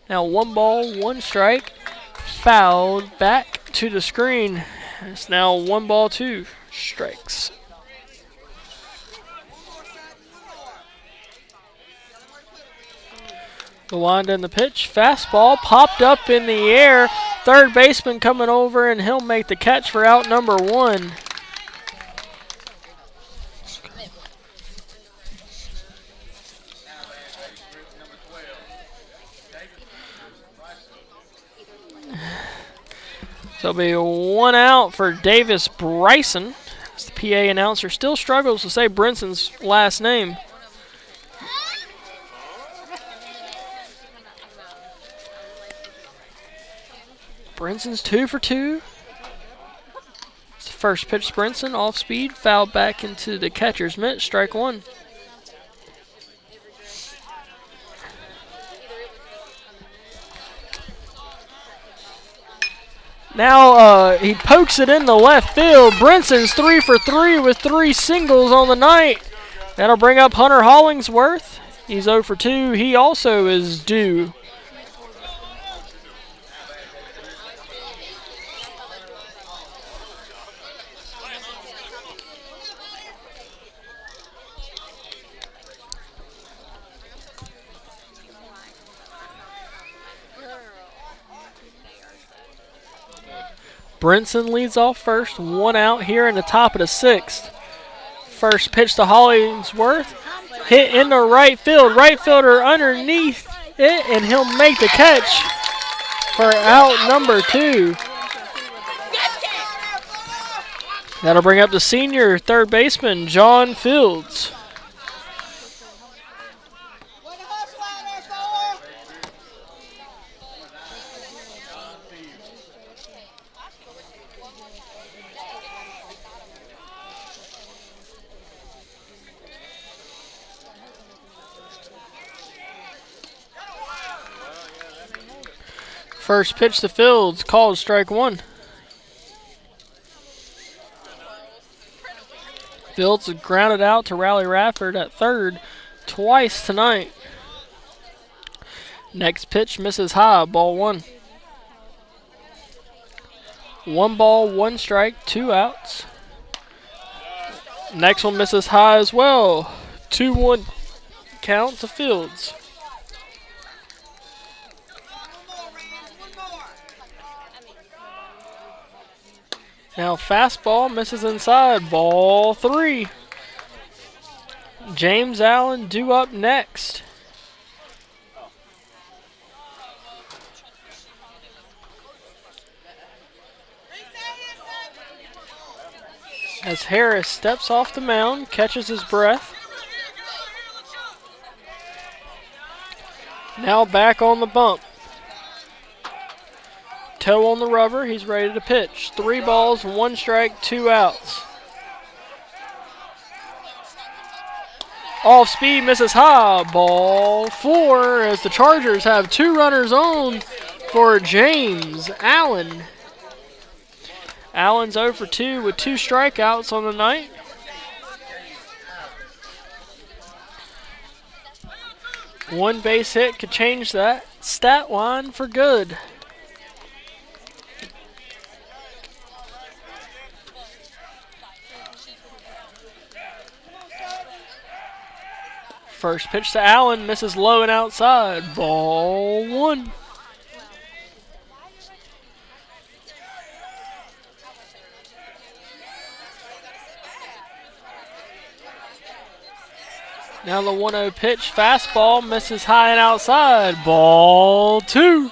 [SPEAKER 1] Now 1 ball, 1 strike. Fouled back to the screen. It's now 1 ball, 2 strikes. The wind and the pitch. Fastball popped up in the air. Third baseman coming over, and he'll make the catch for out number 1. So it'll be 1 out for Davis Bryson. As the PA announcer still struggles to say Brinson's last name. Brinson's 2 for 2. It's the first pitch, Brinson, off speed, fouled back into the catcher's mitt, strike 1. Now he pokes it in the left field. Brinson's 3 for 3 with 3 singles on the night. That'll bring up Hunter Hollingsworth. He's 0 for 2. He also is due. Brinson leads off first, 1 out here in the top of the 6th. First pitch to Hollingsworth, hit into right field. Right fielder underneath it, and he'll make the catch for out number 2. That'll bring up the senior third baseman, John Fields. First pitch to Fields, called strike 1. Fields grounded out to Riley Rafford at third twice tonight. Next pitch misses high, ball 1. 1 ball, 1 strike, 2 outs. Next one misses high as well. 2-1 count to Fields. Now fastball misses inside, ball 3. James Allen due up next. As Harris steps off the mound, catches his breath. Now back on the bump. Toe on the rubber, he's ready to pitch. 3 balls, 1 strike, 2 outs. Off speed, misses high, ball 4, as the Chargers have 2 runners on for James Allen. Allen's 0 for 2 with 2 strikeouts on the night. One base hit could change that stat line for good. First pitch to Allen, misses low and outside. Ball 1. Now the 1-0 pitch, fastball, misses high and outside. Ball 2.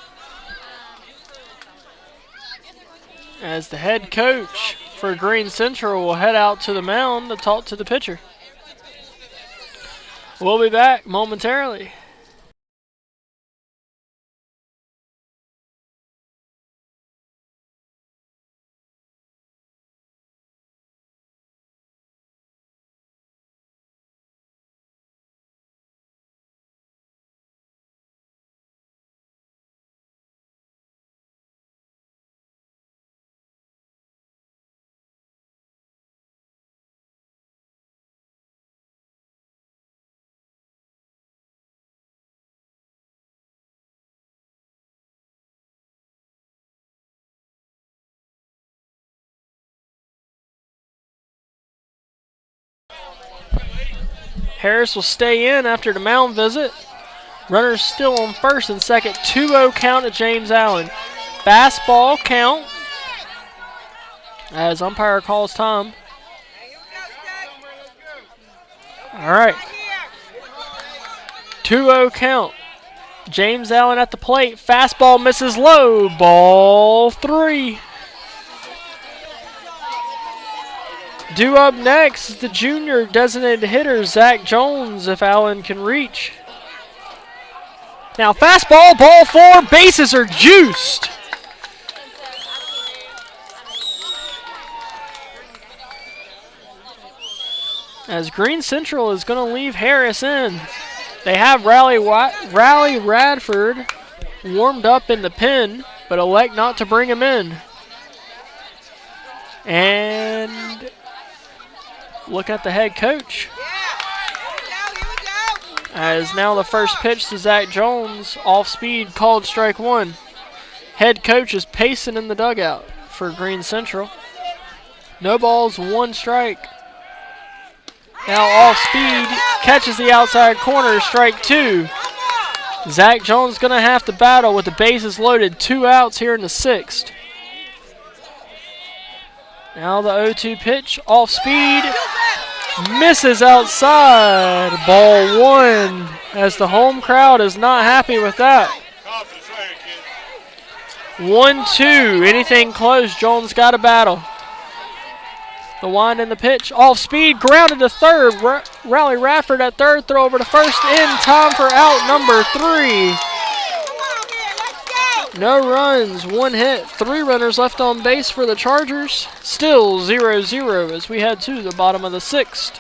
[SPEAKER 1] As the head coach for Greene Central will head out to the mound to talk to the pitcher. We'll be back momentarily. Harris will stay in after the mound visit. Runners still on first and second. 2-0 count to James Allen. Fastball count as umpire calls time. All right. 2-0 count. James Allen at the plate. Fastball misses low. Ball 3. Due up next is the junior designated hitter, Zach Jones, if Allen can reach. Now fastball, ball 4, bases are juiced. As Greene Central is going to leave Harris in. They have Riley Radford warmed up in the pen, but elect not to bring him in. And look at the head coach. As now the first pitch to Zach Jones, off speed, called strike 1. Head coach is pacing in the dugout for Greene Central. No balls, 1 strike. Now off speed, catches the outside corner, strike 2. Zach Jones going to have to battle with the bases loaded. 2 outs here in the 6th. Now the 0-2 pitch, off speed, misses outside. Ball 1, as the home crowd is not happy with that. 1-2, anything close, Jones got to battle. The wind and the pitch, off speed, grounded to third. Riley Radford at third, throw over to first, in time for out number 3. No runs, 1 hit, 3 runners left on base for the Chargers. Still 0-0 as we head to the bottom of the 6th.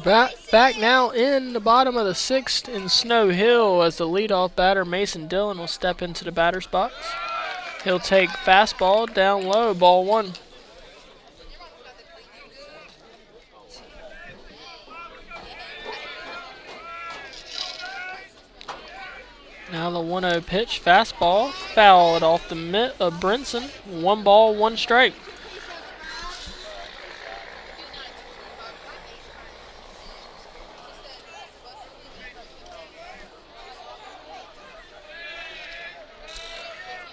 [SPEAKER 1] Back now in the bottom of the 6th in Snow Hill as the leadoff batter Mason Dillon will step into the batter's box. He'll take fastball down low, ball 1. Now the 1-0 pitch, fastball, fouled off the mitt of Brinson. 1 ball, 1 strike.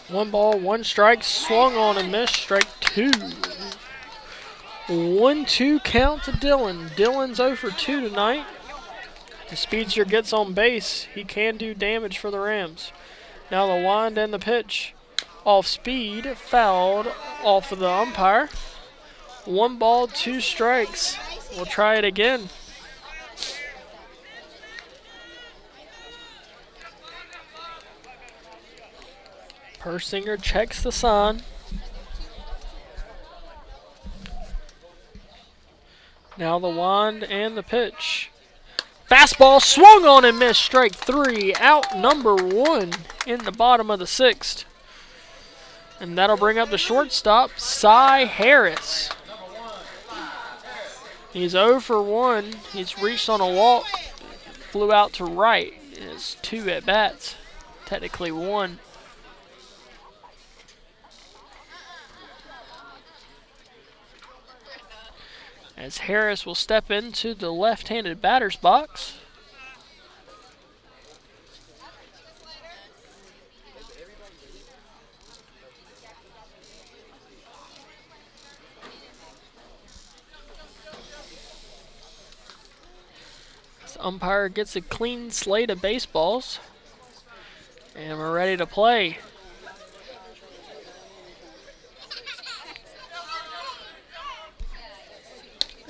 [SPEAKER 1] One ball, 1 strike, swung on and missed, strike 2. 1-2 count to Dylan. Dylan's 0 for 2 tonight. The speedster gets on base. He can do damage for the Rams. Now the wind and the pitch. Off speed, fouled off of the umpire. 1 ball, 2 strikes. We'll try it again. Persinger checks the sign. Now the wind and the pitch. Fastball swung on and missed, strike 3. Out number 1 in the bottom of the 6th. And that'll bring up the shortstop, Cy Harris. He's 0 for 1. He's reached on a walk, flew out to right. It's 2 at bats, technically 1. As Harris will step into the left-handed batter's box. This umpire gets a clean slate of baseballs. And we're ready to play.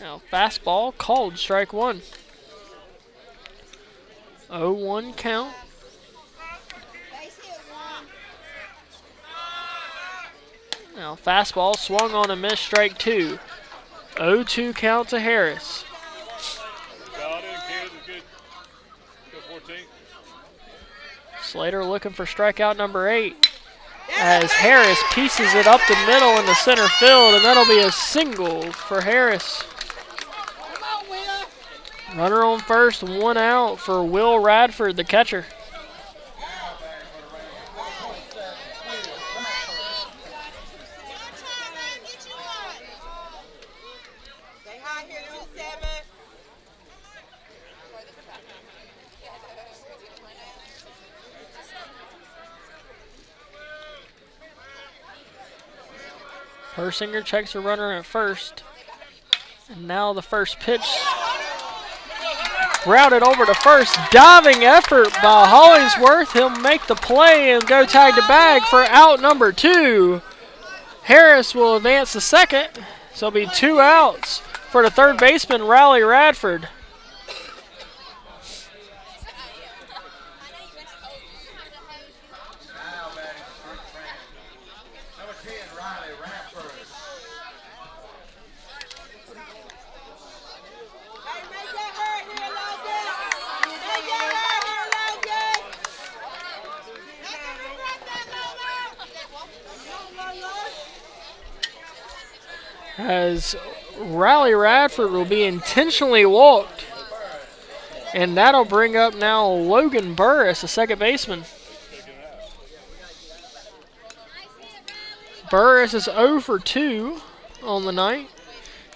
[SPEAKER 1] Now, fastball called, strike 1. 0-1 count. Now, fastball swung on and missed, strike 2. 0-2 count to Harris. Slater looking for strikeout number 8. As Harris pieces it up the middle in the center field, and that'll be a single for Harris. Runner on first, 1 out for Will Radford, the catcher. Persinger checks a runner at first. And now the first pitch. Routed over to first. Diving effort by Hollingsworth. He'll make the play and go tag the bag for out number 2. Harris will advance to second. So it'll be 2 outs for the third baseman, Riley Radford. As Riley Radford will be intentionally walked. And that'll bring up now Logan Burris, the second baseman. Burris is 0 for 2 on the night.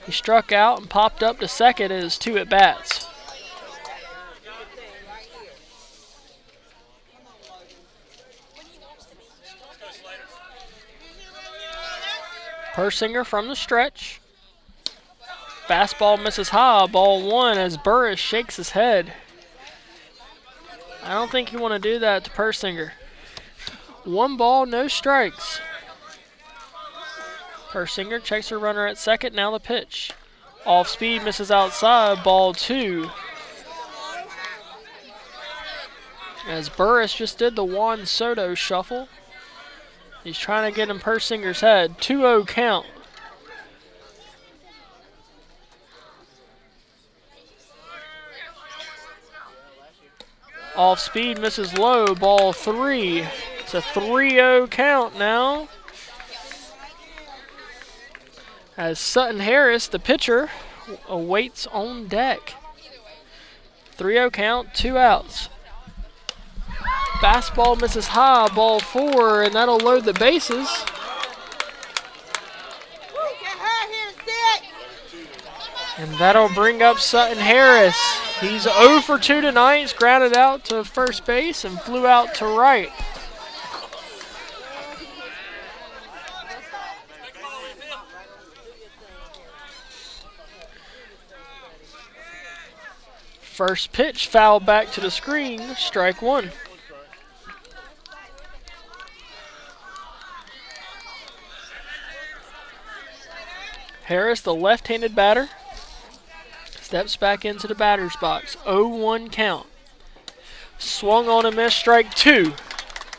[SPEAKER 1] He struck out and popped up to second in his 2 at-bats. Persinger from the stretch. Fastball misses high, ball 1 as Burris shakes his head. I don't think you want to do that to Persinger. 1 ball, no strikes. Persinger checks her runner at second, now the pitch. Off speed, misses outside, ball 2. As Burris just did the Juan Soto shuffle. He's trying to get in Persinger's head. 2-0 count. Off speed, misses low, ball 3. It's a 3-0 count now. As Sutton Harris, the pitcher, awaits on deck. 3-0 count, 2 outs. Fastball misses high, ball 4, and that'll load the bases.
[SPEAKER 2] Get her here, sit.
[SPEAKER 1] And that'll bring up Sutton Harris. He's 0 for 2 tonight. He's grounded out to first base and flew out to right. First pitch fouled back to the screen, strike 1. Harris, the left-handed batter, steps back into the batter's box. 0-1 count. Swung on and missed, strike 2.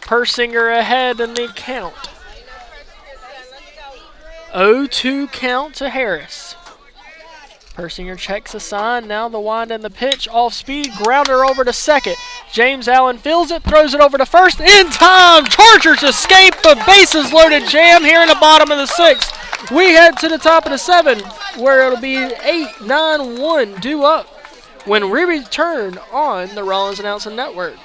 [SPEAKER 1] Persinger ahead in the count. 0-2 count to Harris. Persinger checks a sign. Now the wind and the pitch. Off speed. Grounder over to second. James Allen fields it. Throws it over to first. In time. Chargers escape the bases loaded jam here in the bottom of the 6th. We head to the top of the 7th where it'll be 8-9-1 due up when we return on the Rollins Announcing Network.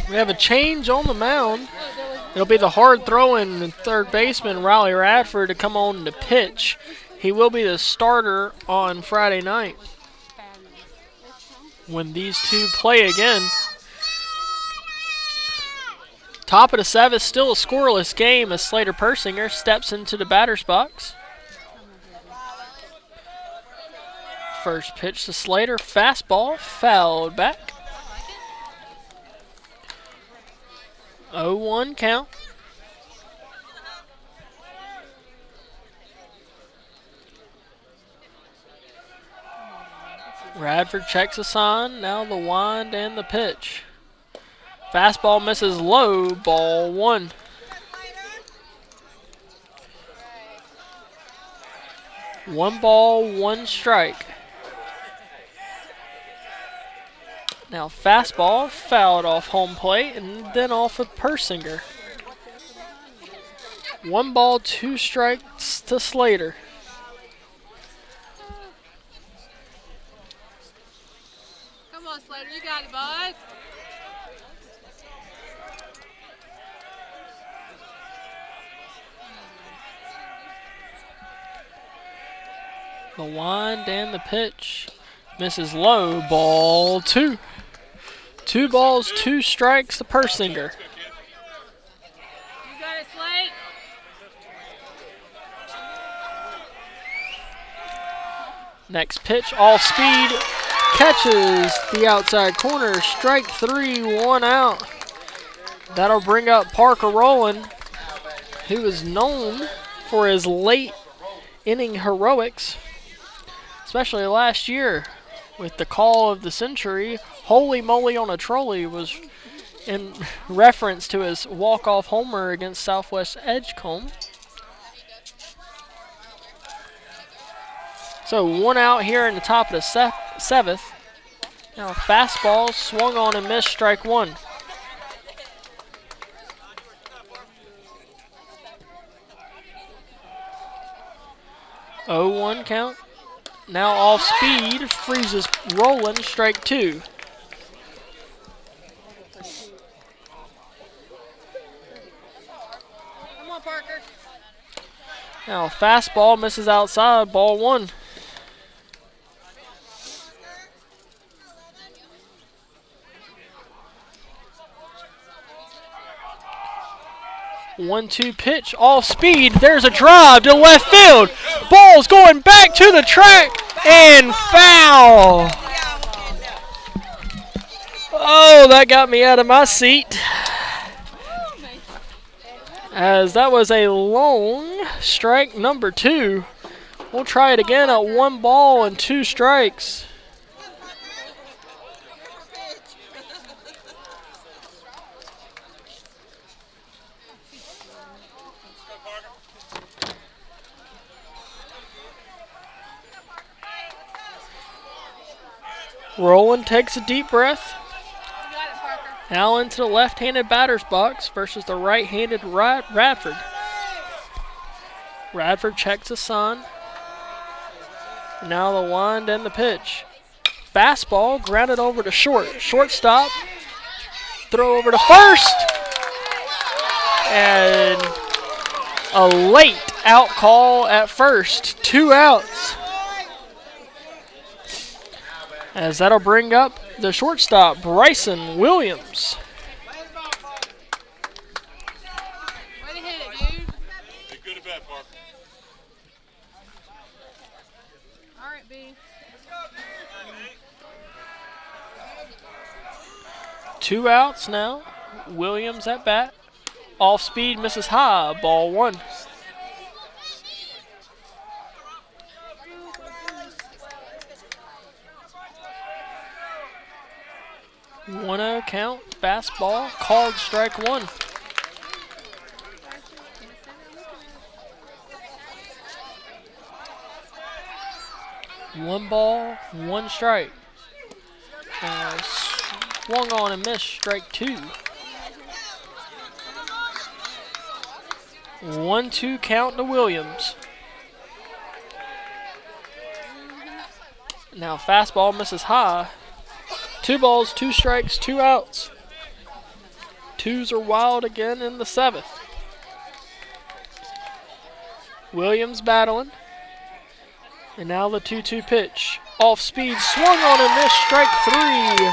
[SPEAKER 1] We have a change on the mound. It'll be the hard throwing third baseman Riley Radford to come on to pitch. He will be the starter on Friday night when these two play again. Top of the 7th, still a scoreless game as Slater Persinger steps into the batter's box. First pitch to Slater, fastball, fouled back. 0-1 count. Radford checks a sign. Now the wind and the pitch. Fastball misses low. Ball 1. One ball, one strike. Now fastball fouled off home plate and then off of Persinger. 1 ball, 2 strikes to Slater.
[SPEAKER 2] Come on, Slater. You got it, bud.
[SPEAKER 1] The wind and the pitch. Misses low. Ball 2. 2 balls, 2 strikes to Persinger.
[SPEAKER 2] You got it, Slate.
[SPEAKER 1] Next pitch, off speed, catches the outside corner. Strike 3, 1 out. That'll bring up Parker Rowland, who is known for his late inning heroics, especially last year with the call of the century. Holy moly on a trolley was in reference to his walk-off homer against Southwest Edgecombe. So 1 out here in the top of the 7th. Now fastball swung on and missed, strike 1. Oh, 1 count. Now off speed, freezes Rowland, strike 2.
[SPEAKER 2] Come on, Parker.
[SPEAKER 1] Now fastball misses outside, ball 1. 1-2 pitch, off speed. There's a drive to left field. Ball's going back to the track and foul. Oh, that got me out of my seat. As that was a long strike number 2. We'll try it again at 1 ball and 2 strikes. Rowland takes a deep breath.
[SPEAKER 2] You got it, Parker.
[SPEAKER 1] Now into the left-handed batter's box versus the right-handed Radford. Radford checks the sign. Now the wind and the pitch. Fastball grounded over to short. Shortstop. Throw over to first. And a late out call at first. 2 outs. As that'll bring up the shortstop, Bryson Williams.
[SPEAKER 2] Way to hit it, dude.
[SPEAKER 3] Hey, good at bat, Parker.
[SPEAKER 2] All right, B.
[SPEAKER 1] 2 outs now. Williams at bat. Off speed, misses high. Ball 1. One 0 count. Fastball called, strike 1. One ball, 1 strike. Swung on and missed, strike 2. 1-2 count to Williams. Now fastball misses high. 2 balls, 2 strikes, 2 outs. 2s are wild again in the 7th. Williams battling. And now the 2-2 pitch. Off speed, swung on and missed, strike 3.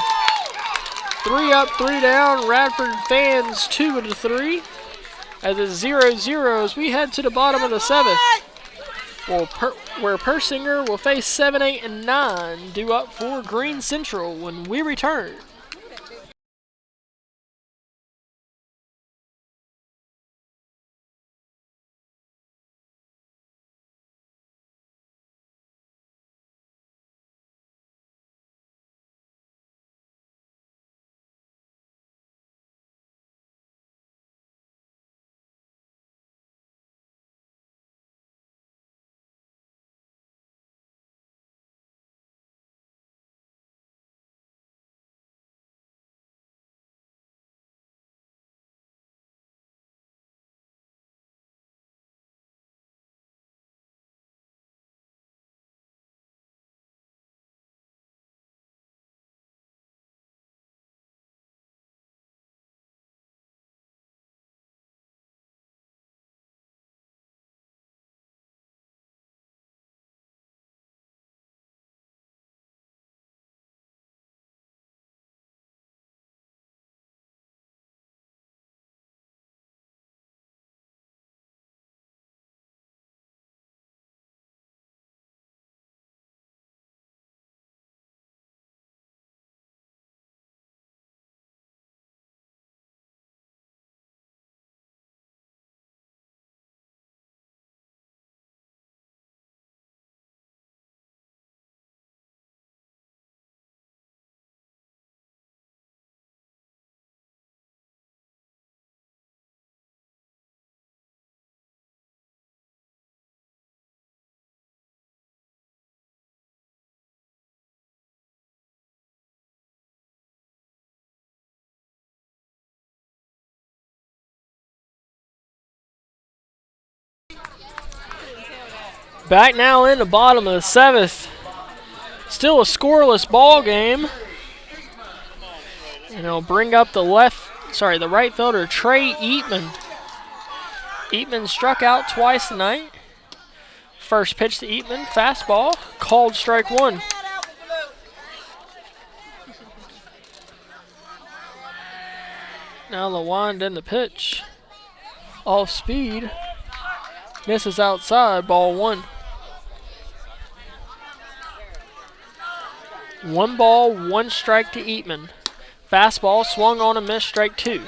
[SPEAKER 1] 3 up, 3 down. Radford fans 2 of the 3. As it's 0-0 as we head to the bottom of the 7th. Where Persinger will face 7, 8, and 9 due up for Greene Central when we return. Back now in the bottom of the 7th. Still a scoreless ball game. And it'll bring up the right fielder, Trey Eatman. Eatman struck out twice tonight. First pitch to Eatman, fastball, called strike one. Now the wind and the pitch. Off speed. Misses outside, ball one. 1 ball, 1 strike to Eatman. Fastball swung on a miss, strike two.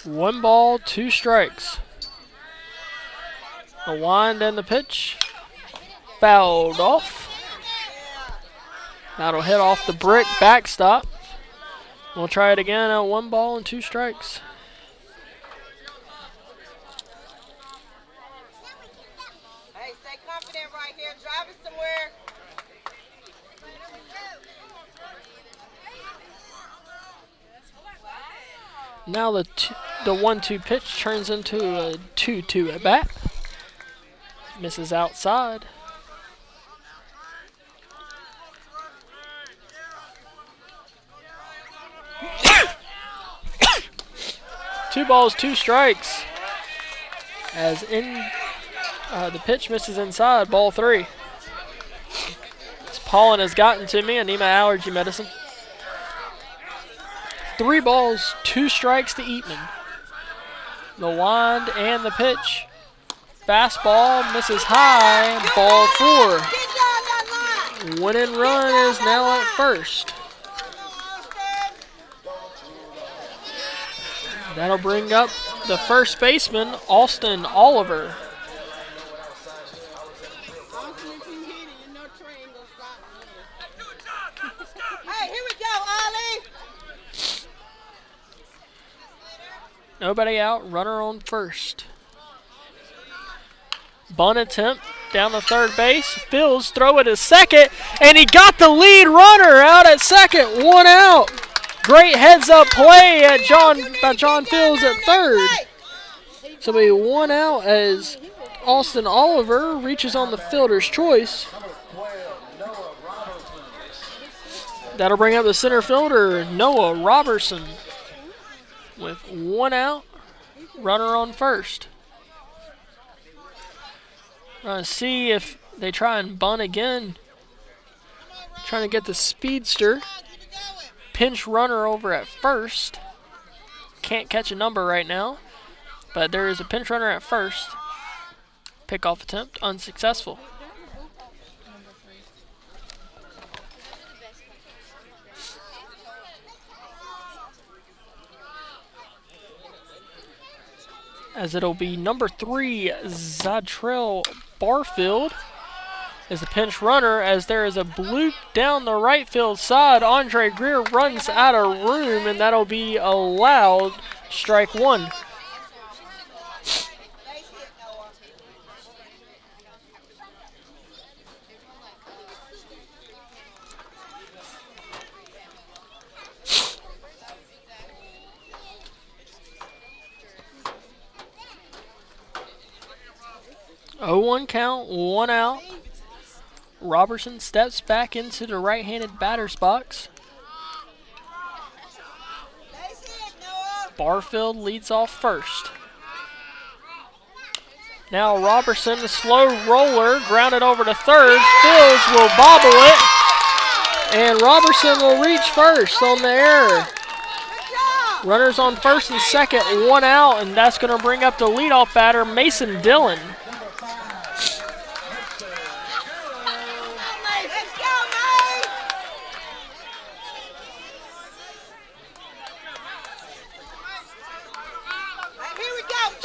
[SPEAKER 1] 1 ball, 2 strikes. The wind and the pitch. Fouled off. That'll hit off the brick backstop. We'll try it again at 1 ball and 2 strikes.
[SPEAKER 2] Hey, stay confident right here. Drive it somewhere.
[SPEAKER 1] Now the 1-2 pitch turns into a 2-2 at bat. Misses outside. Two balls, 2 strikes. As the pitch misses inside, ball 3. This pollen has gotten to me. I need my allergy medicine. 3 balls, 2 strikes to Eatman. The wind and the pitch. Fastball misses high, ball 4. Winning run is now at first. That'll bring up the first baseman, Austin Oliver.
[SPEAKER 2] Hey, here we go, Ollie.
[SPEAKER 1] Nobody out, runner on first. Bunt attempt down the third base. Fields throw it to second, and he got the lead runner out at second. 1 out. Great heads-up play by John Fields at third. So it'll be 1 out as Austin Oliver reaches on the fielder's choice. That'll bring up the center fielder, Noah Robertson, with 1 out, runner on first. See if they try and bunt again. Trying to get the speedster. Pinch runner over at first. Can't catch a number right now, but there is a pinch runner at first. Pickoff attempt unsuccessful. As it'll be number 3, Zatrell Barfield is the pinch runner, as there is a bloop down the right field side. Andre Greer runs out of room, and that'll be allowed, strike 1. Oh, 1 count, 1 out. Robertson steps back into the right-handed batter's box. Barfield leads off first. Now Robertson, the slow roller, grounded over to third. Fields will bobble it, and Robertson will reach first on the error. Runners on first and second, 1 out, and that's going to bring up the leadoff batter, Mason Dillon.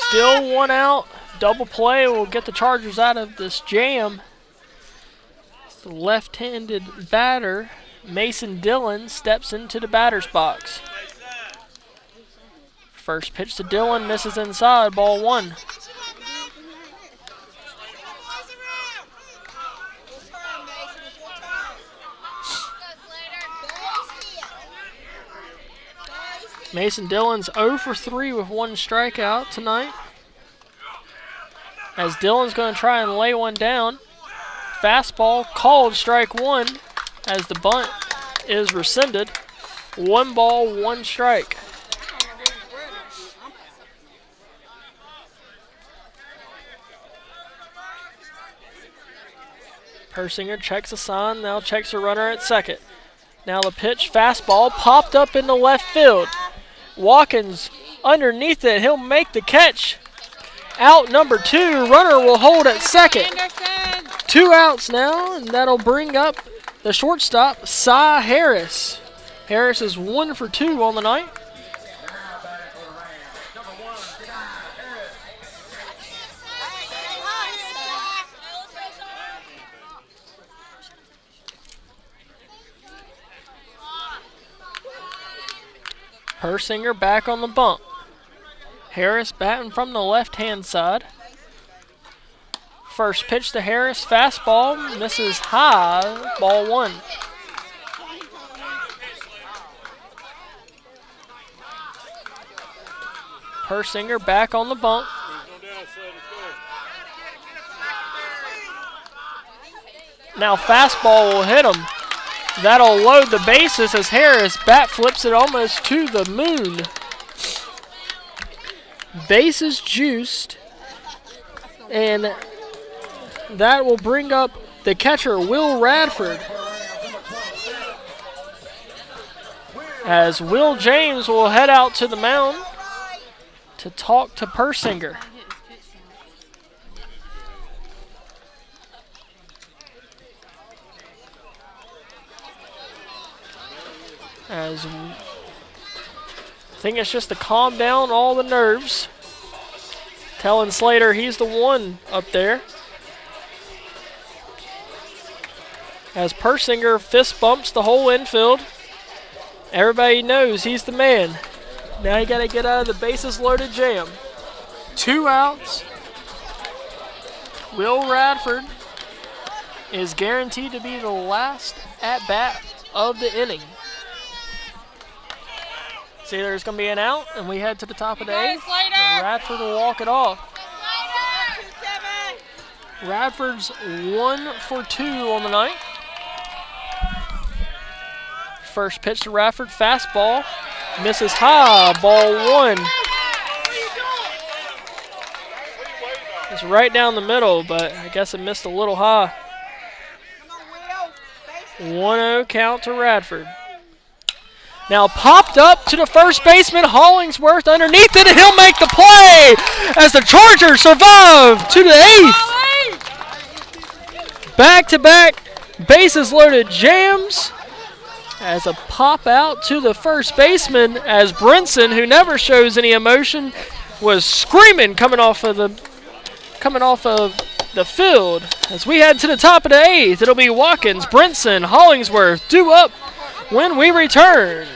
[SPEAKER 1] Still 1 out. Double play will get the Chargers out of this jam. The left-handed batter, Mason Dillon, steps into the batter's box. First pitch to Dillon, misses inside, ball 1. Mason Dillon's 0 for 3 with one strikeout tonight. As Dillon's going to try and lay one down. Fastball called strike one as the bunt is rescinded. 1 ball, 1 strike. Persinger checks a sign, now checks a runner at second. Now the pitch, fastball, popped up into left field. Watkins underneath it, he'll make the catch. Out number 2, runner will hold at second. 2 outs now, and that'll bring up the shortstop, Cy Harris. Harris is 1 for 2 on the night. Persinger back on the bump. Harris batting from the left-hand side. First pitch to Harris, fastball, misses high, ball 1. Persinger back on the bump. Now fastball will hit him. That'll load the bases as Harris bat flips it almost to the moon. Bases juiced. And that will bring up the catcher, Will Radford. As Will James will head out to the mound to talk to Persinger. As I think it's just to calm down all the nerves. Telling Slater he's the one up there. As Persinger fist bumps the whole infield. Everybody knows he's the man. Now you got to get out of the bases loaded jam. 2 outs. Will Radford is guaranteed to be the last at bat of the inning. See, there's going to be an out, and we head to the top of the 8th. And Radford will walk it off. Radford's 1 for 2 on the night. First pitch to Radford, fastball, misses high, ball 1. It's right down the middle, but I guess it missed a little high. 1-0 count to Radford. Now popped up to the first baseman, Hollingsworth underneath it, and he'll make the play as the Chargers survive to the 8th. Back-to-back bases loaded jams as a pop out to the first baseman as Brinson, who never shows any emotion, was screaming coming off of the field. As we head to the top of the 8th, it'll be Watkins, Brinson, Hollingsworth due up when we return.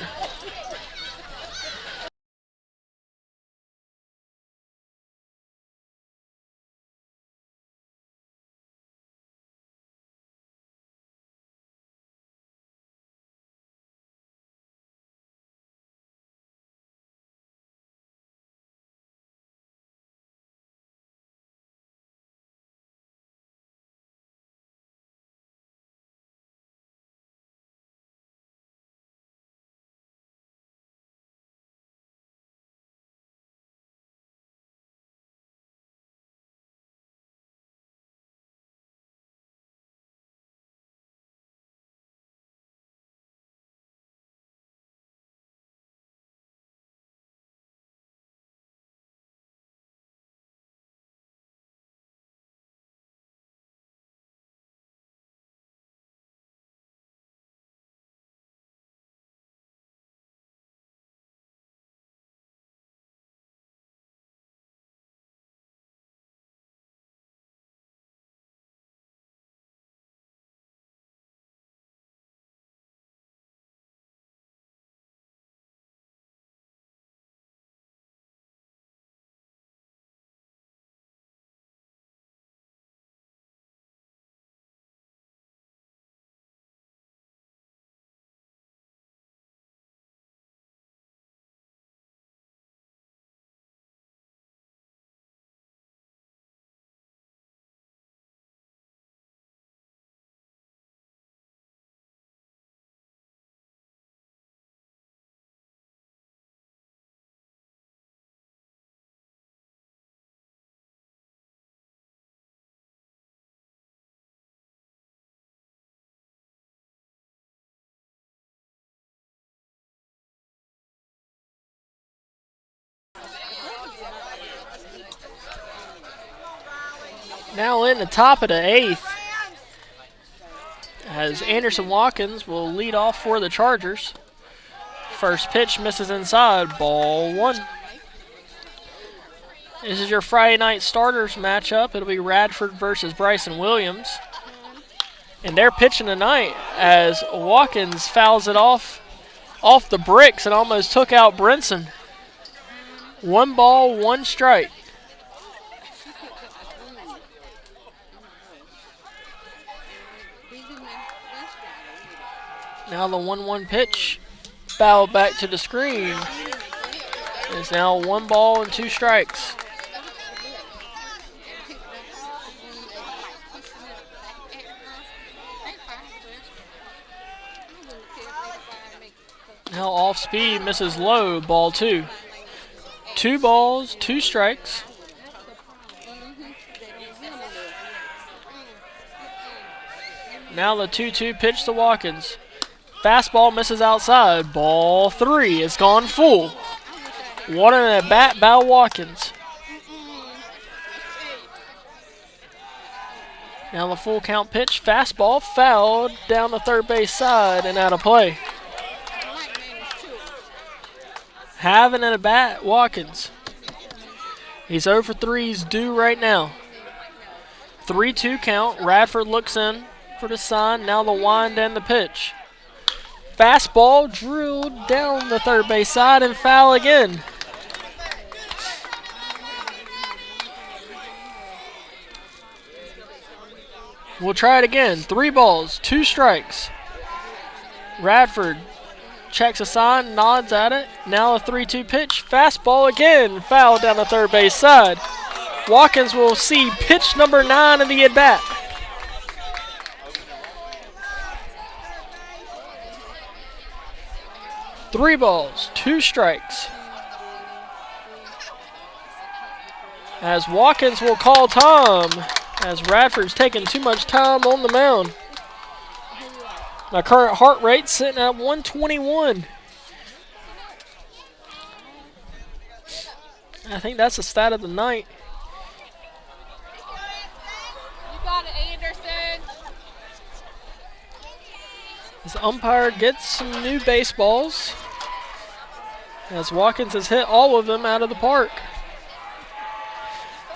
[SPEAKER 1] Now in the top of the 8th, as Anderson Watkins will lead off for the Chargers. First pitch misses inside, ball 1. This is your Friday night starters matchup. It'll be Radford versus Bryson Williams. And they're pitching tonight as Watkins fouls it off the bricks and almost took out Brinson. 1 ball, 1 strike. Now the 1-1 pitch, fouled back to the screen. It's now 1 ball and 2 strikes. Now off speed, misses low, ball 2. 2 balls, 2 strikes. Now the 2-2 pitch to Watkins. Fastball misses outside, ball 3. It's gone full. 1 and a bat by Watkins. Now the full count pitch, fastball fouled down the third base side and out of play. Having at a bat, Watkins. He's 0 for 3. He's due right now. 3-2 count. Radford looks in for the sign. Now the wind and the pitch. Fastball drilled down the third base side and foul again. We'll try it again. 3 balls, 2 strikes. Radford checks a sign, nods at it. Now a 3-2 pitch. Fastball again. Foul down the third base side. Watkins will see pitch number 9 of the at-bat. Three balls, 2 strikes. As Watkins will call time, as Radford's taking too much time on the mound. My current heart rate sitting at 121. I think that's the stat of the night.
[SPEAKER 2] You got it, Anderson.
[SPEAKER 1] This umpire gets some new baseballs, as Watkins has hit all of them out of the park.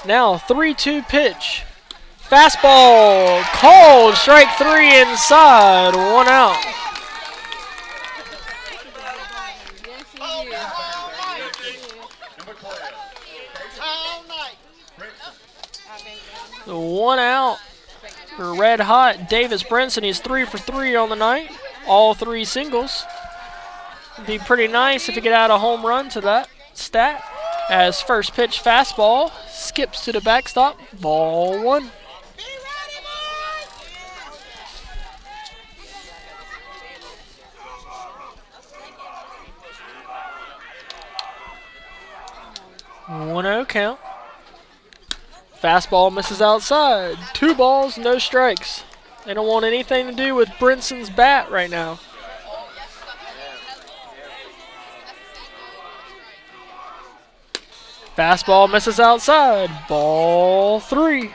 [SPEAKER 1] Now 3-2 pitch. Fastball called, strike 3 inside, 1 out. The 1 out for red hot Davis Brinson. He's 3 for 3 on the night, all 3 singles. It'd be pretty nice if he could add a home run to that stat. As first pitch fastball skips to the backstop, ball 1. 1-0 count. Fastball misses outside. 2 balls, no strikes. They don't want anything to do with Brinson's bat right now. Fastball misses outside. Ball 3.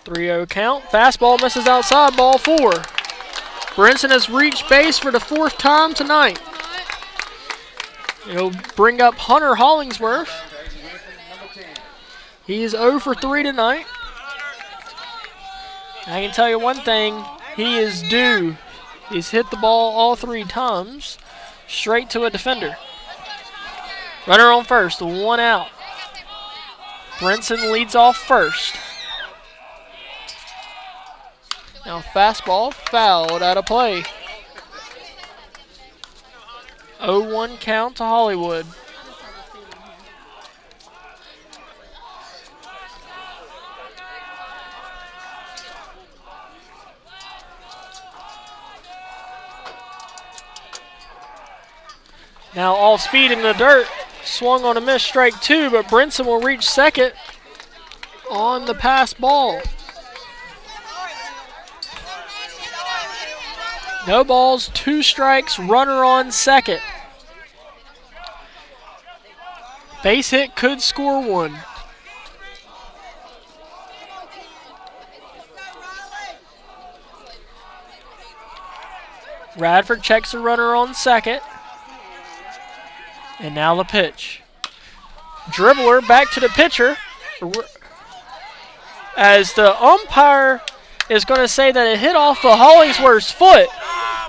[SPEAKER 1] .30 count. Fastball misses outside. Ball 4. Brinson has reached base for the 4th time tonight. He'll bring up Hunter Hollingsworth. He is 0 for 3 tonight. I can tell you one thing. He is due. He's hit the ball all 3 times. Straight to a defender. Runner on first. 1 out. Brinson leads off first. Now fastball fouled out of play. 0-1 count to Hollywood. Now off speed in the dirt. Swung on a miss, strike 2, but Brinson will reach second on the pass ball. No balls, 2 strikes, runner on second. Base hit could score 1. Radford checks the runner on second. And now the pitch. Dribbler back to the pitcher. As the umpire is going to say that it hit off of Hollingsworth's foot.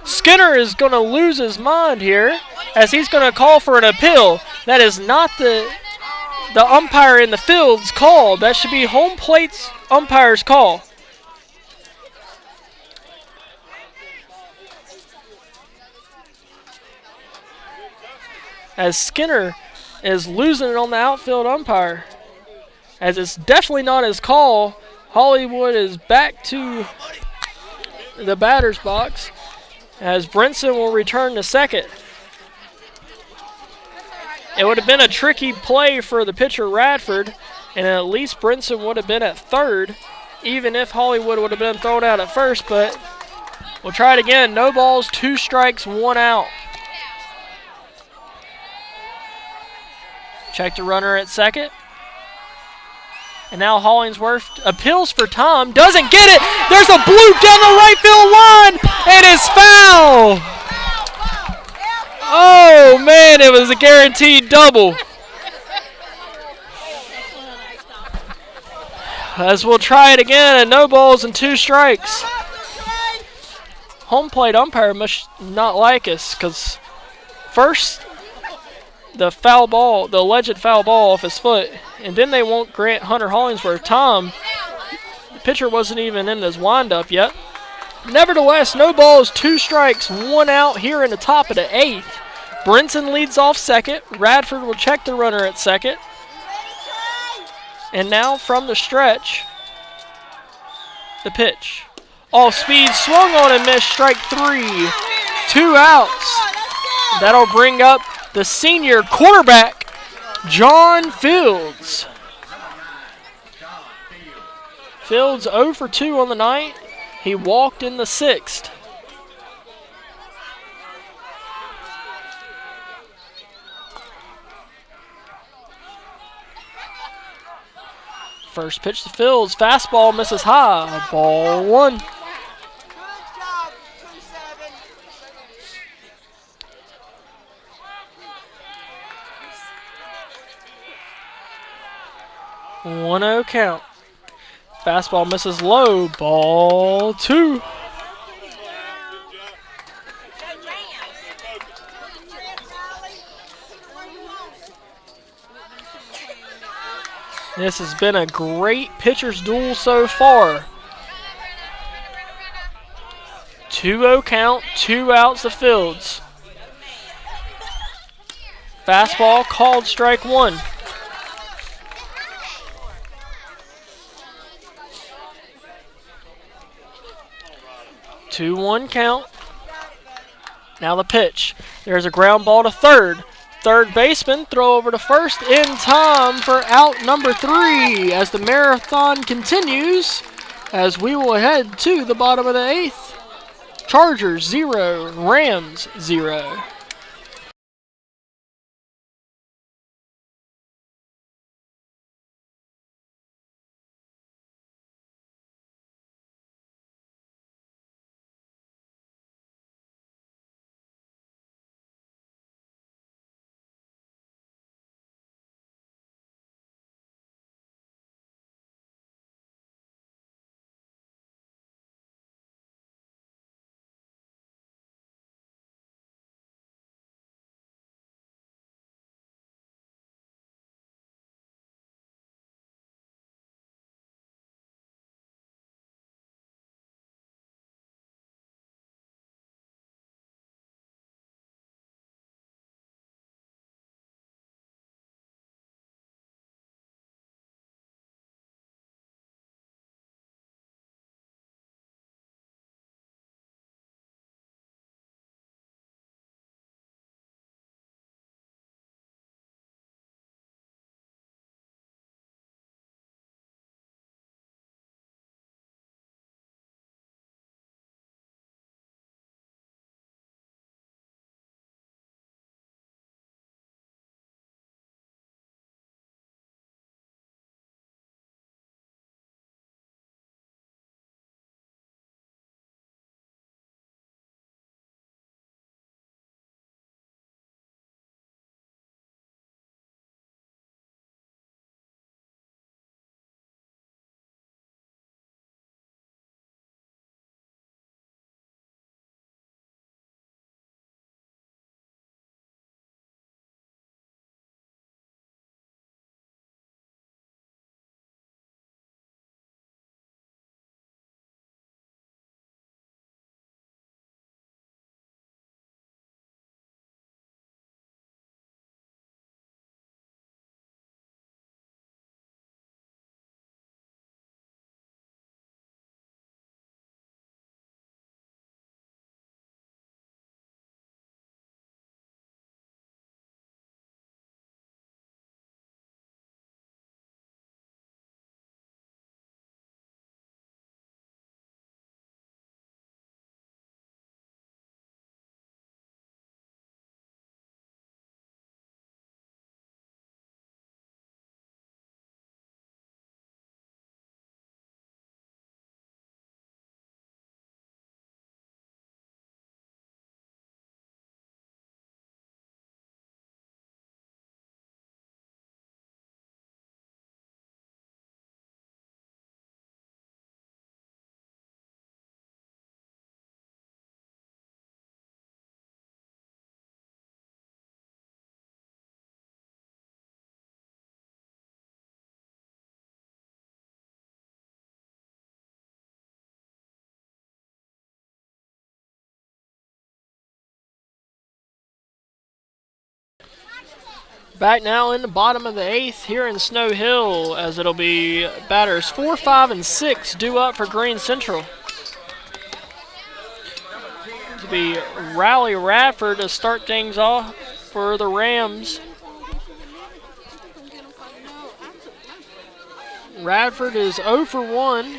[SPEAKER 1] Skinner is going to lose his mind here as he's going to call for an appeal. That is not the umpire in the field's call. That should be home plate's umpire's call. As Skinner is losing it on the outfield umpire. As it's definitely not his call, Hollywood is back to the batter's box as Brinson will return to second. It would have been a tricky play for the pitcher Radford, and at least Brinson would have been at third, even if Hollywood would have been thrown out at first, but we'll try it again. No balls, 2 strikes, 1 out. Check the runner at second. And now Hollingsworth appeals for Tom. Doesn't get it. There's a bloop down the right field line. And it's foul. Oh, man, it was a guaranteed double. As we'll try it again, and no balls and 2 strikes. Home plate umpire must not like us because first the foul ball, the alleged foul ball off his foot, and then they won't grant Hunter Hollingsworth. Tom, the pitcher wasn't even in his windup yet. Nevertheless, no balls, 2 strikes, 1 out here in the top of the 8th. Brinson leads off second. Radford will check the runner at second. And now from the stretch, the pitch. Off speed, swung on and missed, strike 3. 2 outs. That'll bring up the senior quarterback, John Fields. Fields 0 for 2 on the night. He walked in the 6th. First pitch to Fields. Fastball misses high. Ball 1.
[SPEAKER 2] Good job, 2-7.
[SPEAKER 1] 1-0 count. Fastball misses low. Ball 2. This has been a great pitcher's duel so far. 2-0 count, 2 outs to Fields. Fastball called strike 1. Two 1 count. Now the pitch. There's a ground ball to third. Third baseman throw over to first in time for out number 3 as the marathon continues as we will head to the bottom of the 8th. Chargers 0, Rams 0. Back now in the bottom of the 8th here in Snow Hill, as it'll be batters 4, 5, and 6 due up for Greene Central. It'll be Riley Radford to start things off for the Rams. Radford is 0 for 1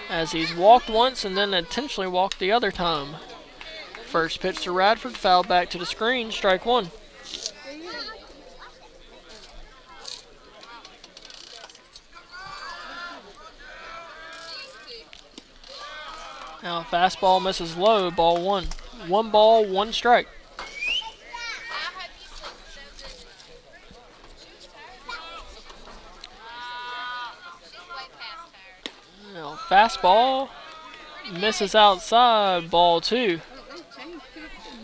[SPEAKER 1] as he's walked once and then intentionally walked the other time. First pitch to Radford, foul back to the screen, strike one. Now fastball misses low, ball one. 1 ball, 1 strike. Now fastball misses outside, ball 2.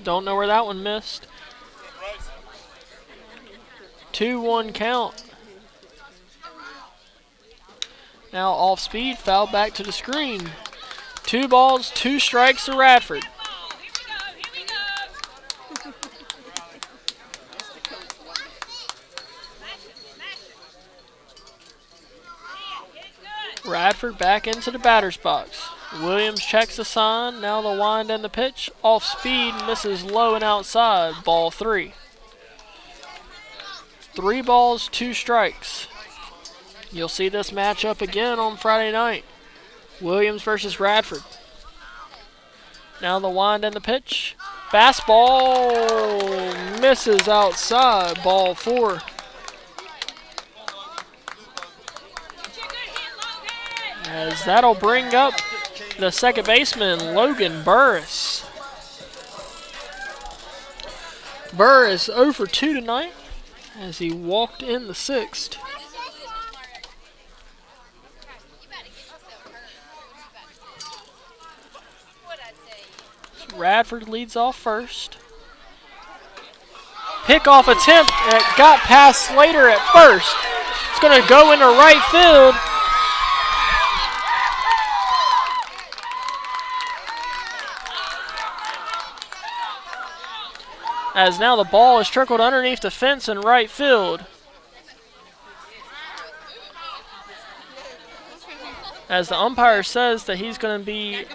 [SPEAKER 1] Don't know where that one missed. 2-1 count. Now off speed, foul back to the screen. 2 balls, 2 strikes to Radford. Radford back into the batter's box. Williams checks the sign. Now the wind and the pitch. Off speed, misses low and outside. Ball 3. 3 balls, 2 strikes. You'll see this matchup again on Friday night. Williams versus Radford. Now the wind and the pitch. Fastball misses outside. Ball 4. As that'll bring up the second baseman, Logan Burris. Burris 0 for 2 tonight as he walked in the 6th. Radford leads off first. Pickoff attempt. It got past Slater at first. It's going to go into right field. As now the ball is trickled underneath the fence in right field. As the umpire says that he's going to be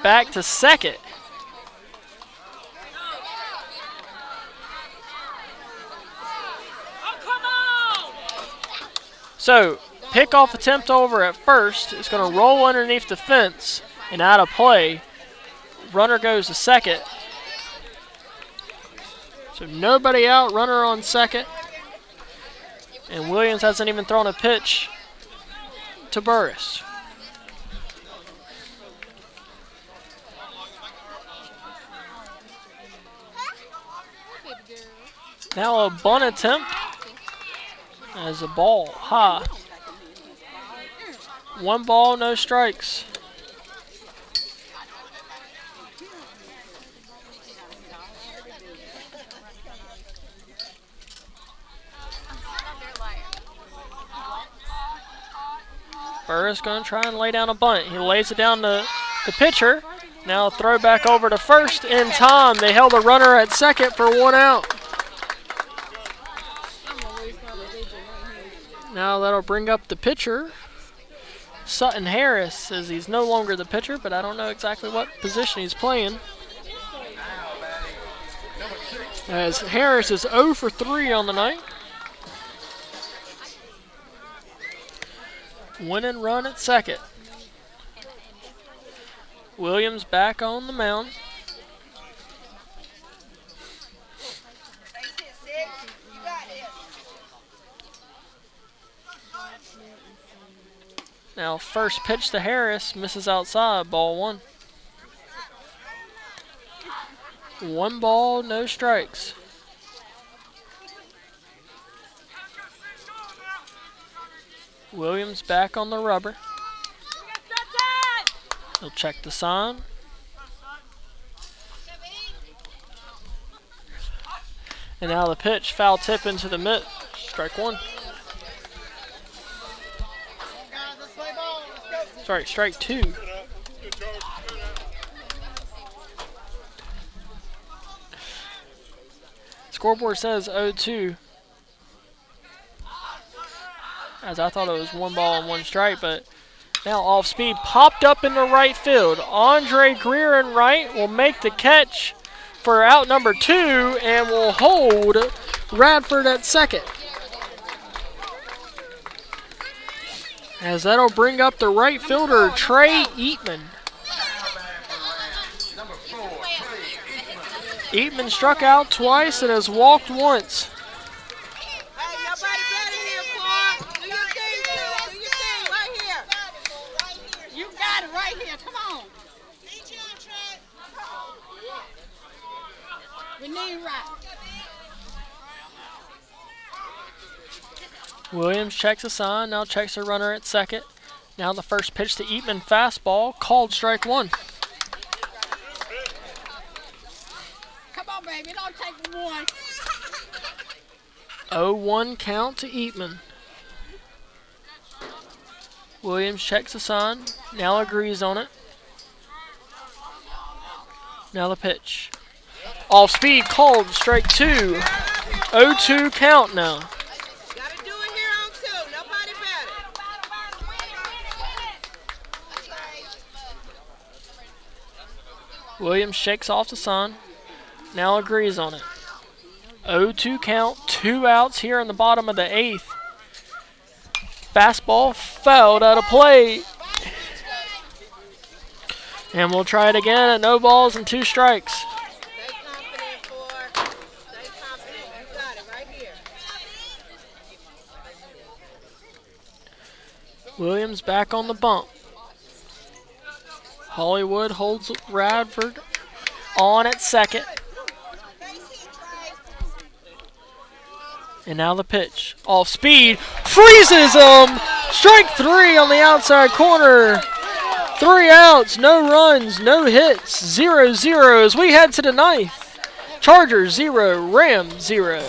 [SPEAKER 1] back to second. So, pickoff attempt over at first. It's going to roll underneath the fence and out of play. Runner goes to second. So nobody out, runner on second. And Williams hasn't even thrown a pitch to Burris. Now a bunt attempt as a ball high. 1 ball, no strikes. Burris going to try and lay down a bunt. He lays it down to the pitcher. Now throw back over to first in time. They held the runner at second for 1 out. Now that'll bring up the pitcher, Sutton Harris, as he's no longer the pitcher, but I don't know exactly what position he's playing. As Harris is 0 for 3 on the night. Winning run at second. Williams back on the mound. Now first pitch to Harris, misses outside, ball 1. 1 ball, no strikes. Williams back on the rubber. He'll check the sign. And now the pitch, foul tip into the mitt. Strike 1. Sorry, strike 2. Scoreboard says 0-2. As I thought it was 1 ball and 1 strike, but now off speed, popped up in the right field. Andre Greene right will make the catch for out number 2 and will hold Radford at second. As that'll bring up the right fielder, Trey Eatman. Eatman struck out twice and has walked once.
[SPEAKER 2] Hey, nobody better here, Paul. Do your thing, Paul. Do your thing right here. You got it right here. Come on. We need right.
[SPEAKER 1] Williams checks a sign, now checks a runner at second. Now the first pitch to Eatman, fastball, called strike 1.
[SPEAKER 2] Come on, baby. Don't take 1.
[SPEAKER 1] 0-1 count to Eatman. Williams checks the sign, now agrees on it. Now the pitch. Off speed, called strike 2. 0-2 count now.
[SPEAKER 2] Gotta do it here on 2. Nobody better.
[SPEAKER 1] Williams shakes off the sign, now agrees on it. 0-2 count, 2 outs here in the bottom of the 8th. Fastball fouled out of play. And we'll try it again at no balls and 2 strikes.
[SPEAKER 2] Stay confident, Paul. Stay confident. You got it right here.
[SPEAKER 1] Williams back on the bump. Hollywood holds Radford on at second. And now the pitch. Off speed. Freezes him. Strike 3 on the outside corner. 3 outs. No runs. No hits. 0-0 as we head to the 9th. Chargers 0. Rams 0.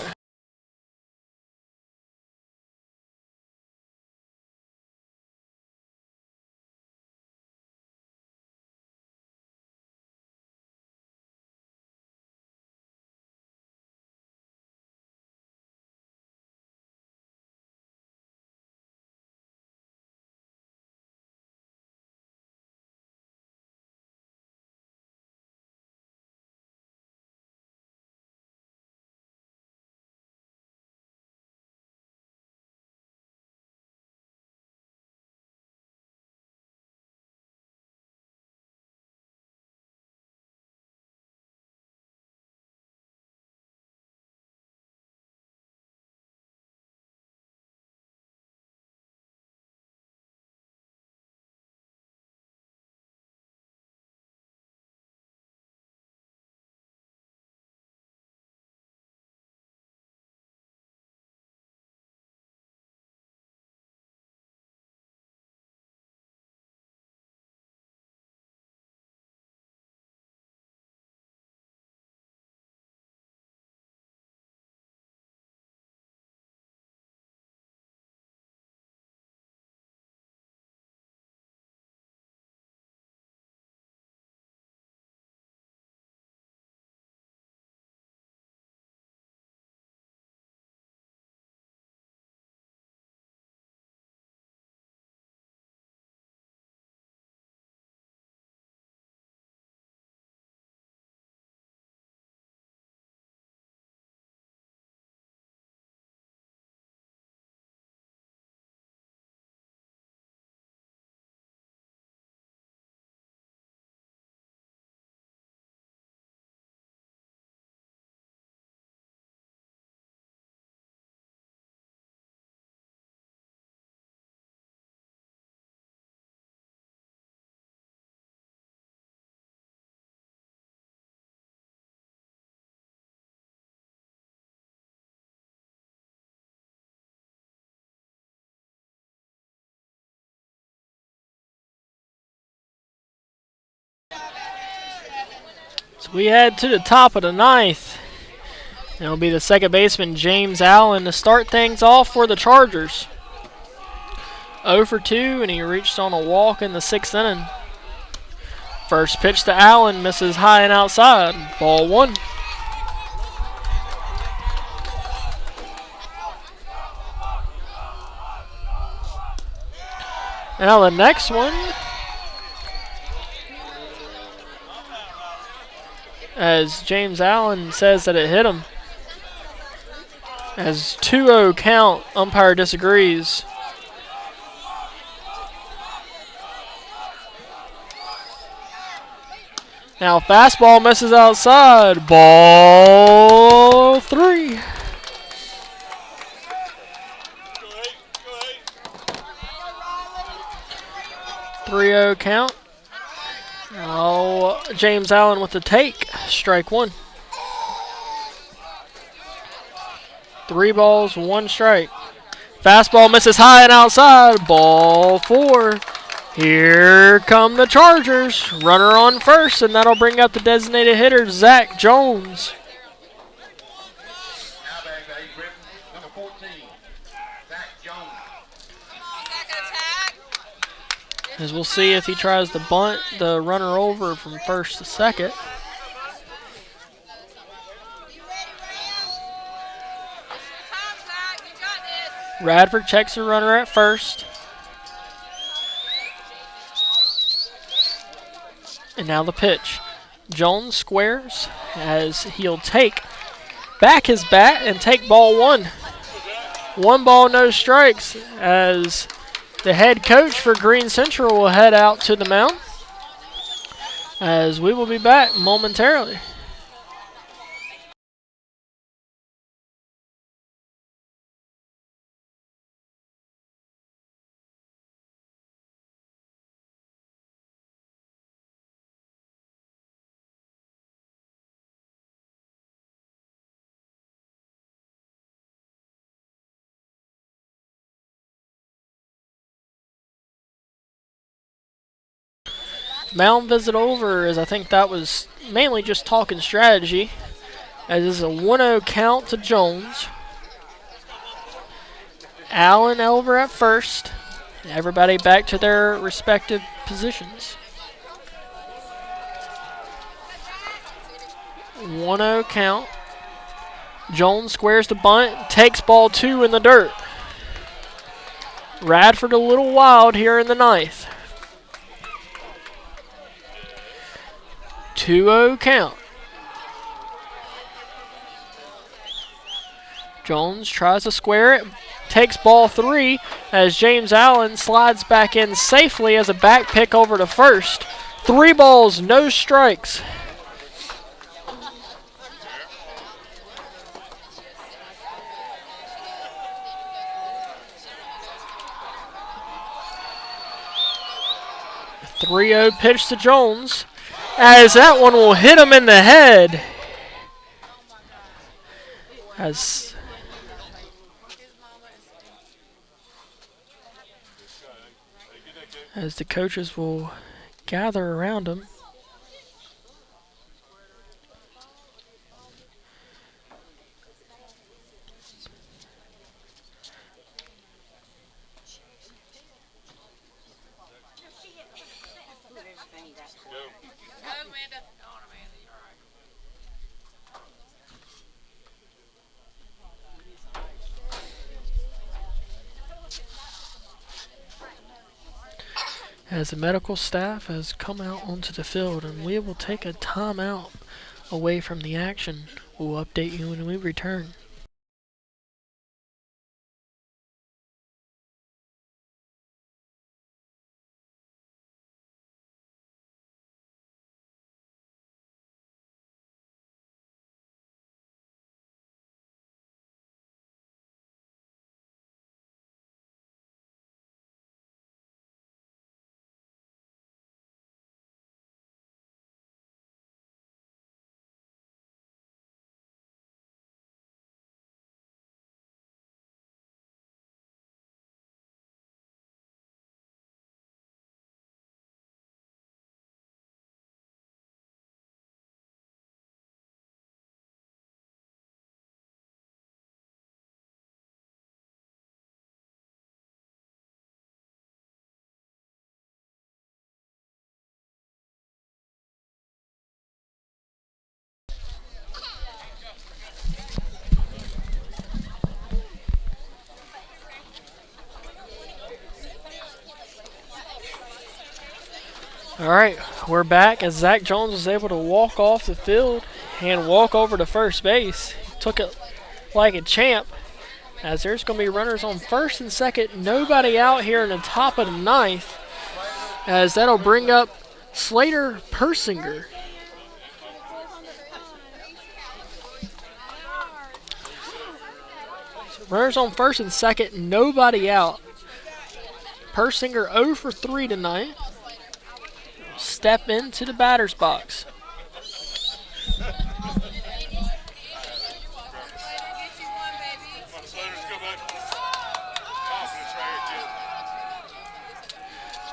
[SPEAKER 1] So we head to the top of the 9th. It'll be the second baseman, James Allen, to start things off for the Chargers. 0 for 2, and he reached on a walk in the 6th inning. First pitch to Allen, misses high and outside. Ball 1. Now the next one, as James Allen says that it hit him. As 2-0 count, umpire disagrees. Now fastball misses outside. Ball 3. 3-0 count. Oh, James Allen with the take. Strike 1. 3 balls, 1 strike. Fastball misses high and outside. Ball 4. Here come the Chargers. Runner on first, and that'll bring up the designated hitter, Zach Jones.
[SPEAKER 2] Number 14, Zach Jones.
[SPEAKER 1] As we'll see if he tries to bunt the runner over from first to second. Radford checks the runner at first. And now the pitch. Jones squares as he'll take back his bat and take ball 1. 1 ball, no strikes, as the head coach for Greene Central will head out to the mound. As we will be back momentarily. Mound visit over, as I think that was mainly just talking strategy. As this is a 1-0 count to Jones. Allen over at first. Everybody back to their respective positions. 1-0 count. Jones squares the bunt, takes ball 2 in the dirt. Radford a little wild here in the 9th. 2-0 count. Jones tries to square it, takes ball 3 as James Allen slides back in safely as a back pick over to first. 3 balls, no strikes. A 3-0 pitch to Jones, as that one will hit him in the head. As the coaches will gather around him. As the medical staff has come out onto the field, and we will take a timeout away from the action. We'll update you when we return. All right, we're back as Zach Jones was able to walk off the field and walk over to first base. He took it like a champ, as there's going to be runners on first and second. Nobody out here in the top of the ninth, as that'll bring up Slater Persinger. So runners on first and second, nobody out. Persinger 0 for 3 tonight. Step into the batter's box.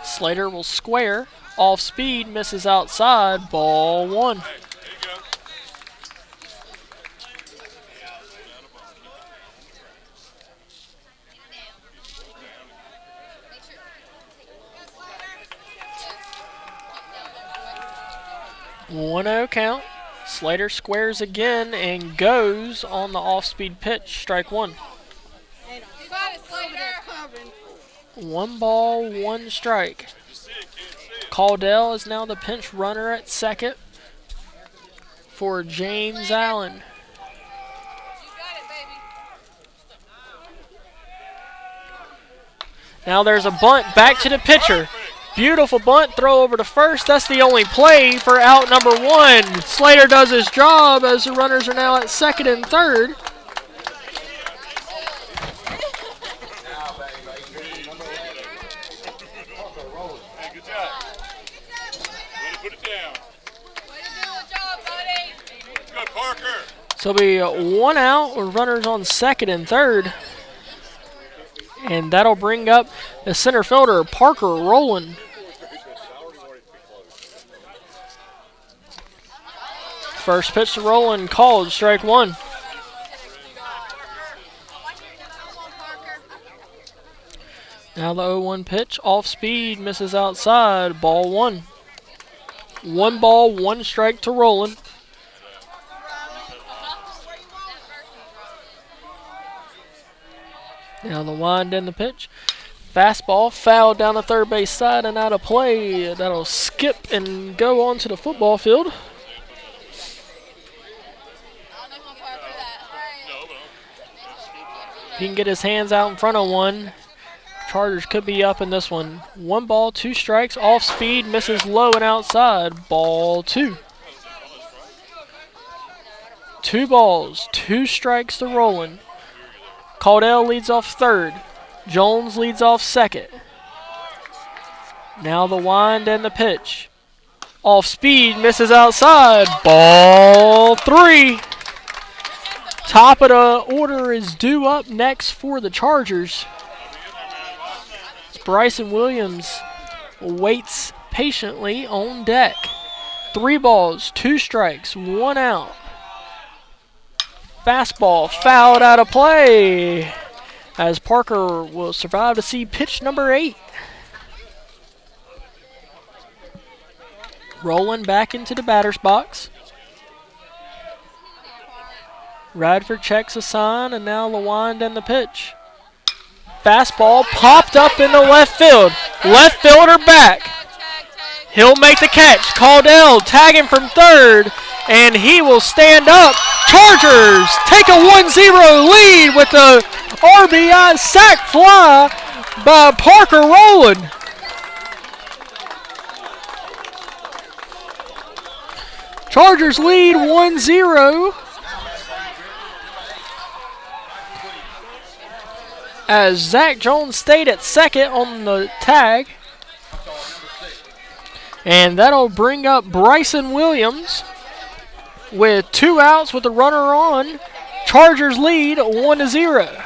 [SPEAKER 1] Slater will square. Off speed, misses outside. Ball 1. One 0 count. Slater squares again and goes on the off-speed pitch. Strike 1. 1 ball, 1 strike. Caldell is now the pinch runner at second for James Allen. Now there's a bunt back to the pitcher. Beautiful bunt throw over to first. That's the only play for out number 1. Slater does his job as the runners are now at second and third. So it'll be 1 out with runners on second and third. And that'll bring up the center fielder, Parker Rowland. First pitch to Rowland, called, strike 1. Now the 0-1 pitch, off speed, misses outside, ball 1. 1 ball, 1 strike to Rowland. Now the wind and the pitch. Fastball fouled down the third base side and out of play. That'll skip and go onto the football field. He can get his hands out in front of one. Chargers could be up in this one. 1 ball, 2 strikes, off speed, misses low and outside. Ball 2. 2 balls, 2 strikes to Rowland. Caldell leads off third. Jones leads off second. Now the wind and the pitch. Off speed, misses outside. Ball 3. Top of the order is due up next for the Chargers. Bryson Williams waits patiently on deck. 3 balls, 2 strikes, 1 out. Fastball fouled out of play as Parker will survive to see pitch number 8. Rolling back into the batter's box. Radford checks a sign, and now the wind and the pitch. Fastball popped up into left field. Left fielder back. He'll make the catch. Caldell tagging from third, and he will stand up. Chargers take a 1-0 lead with the RBI sac fly by Parker Rowland. Chargers lead 1-0 as Zach Jones stayed at second on the tag. And that'll bring up Bryson Williams with 2 outs with the runner on. Chargers lead 1-0.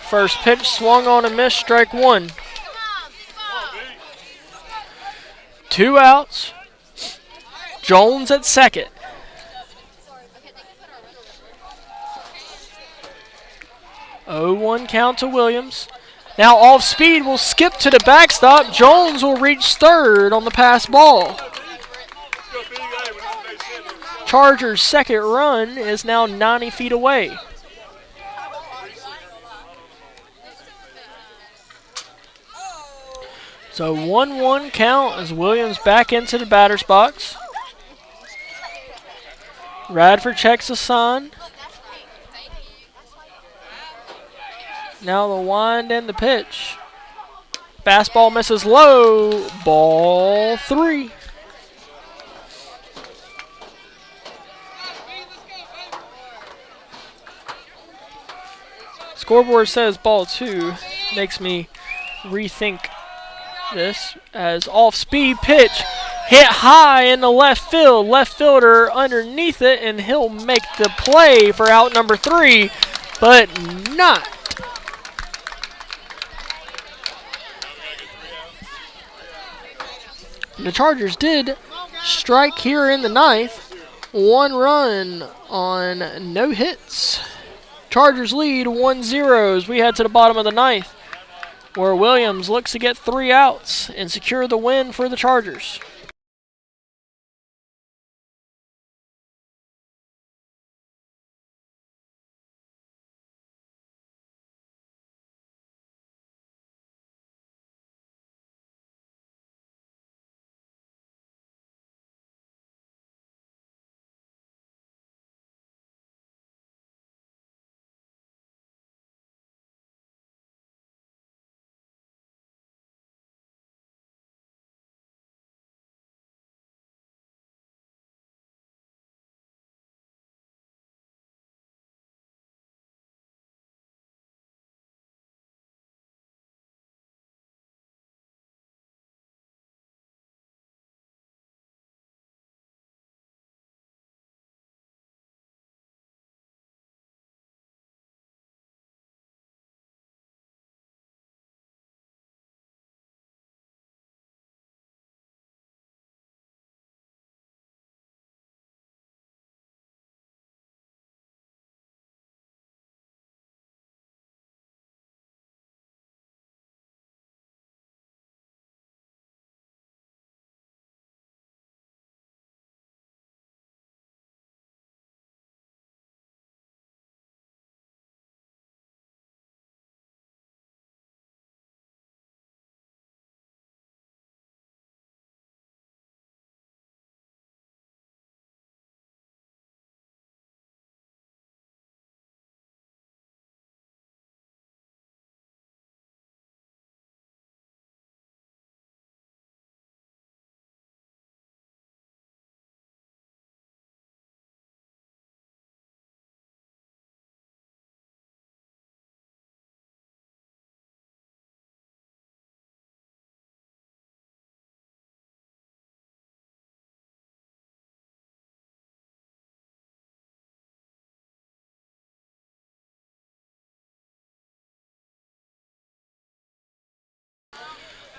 [SPEAKER 1] First pitch swung on and missed, strike 1. 2 outs. Jones at second. Oh, 1 count to Williams. Now off speed will skip to the backstop. Jones will reach third on the pass ball. Chargers' second run is now 90 feet away. So 1-1 count as Williams back into the batter's box. Radford checks the sign. Now the wind and the pitch. Fastball misses low. Ball 3. Scoreboard says ball 2. Makes me rethink this as off-speed pitch hit high in the left field. Left fielder underneath it, and he'll make the play for out number 3, but not. The Chargers did strike here in the 9th. 1 run on no hits. Chargers lead 1-0 as we head to the bottom of the 9th, where Williams looks to get 3 outs and secure the win for the Chargers.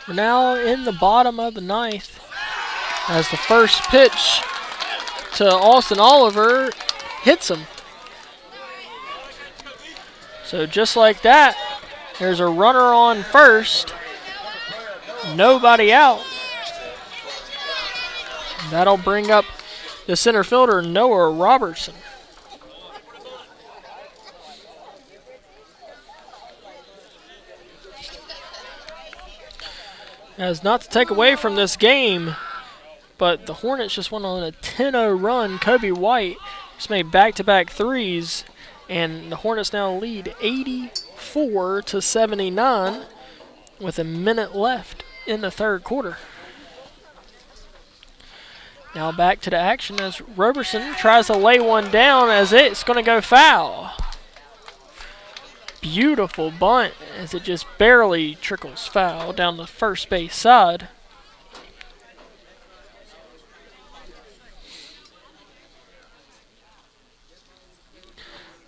[SPEAKER 1] We're now in the bottom of the 9th as the first pitch to Austin Oliver hits him. So just like that, there's a runner on first, nobody out. That'll bring up the center fielder, Noah Robertson. As not to take away from this game, but the Hornets just went on a 10-0 run. Kobe White just made back-to-back threes, and the Hornets now lead 84-79 with a minute left in the 3rd quarter. Now back to the action as Robertson tries to lay one down as it's going to go foul. Beautiful bunt as it just barely trickles foul down the first base side.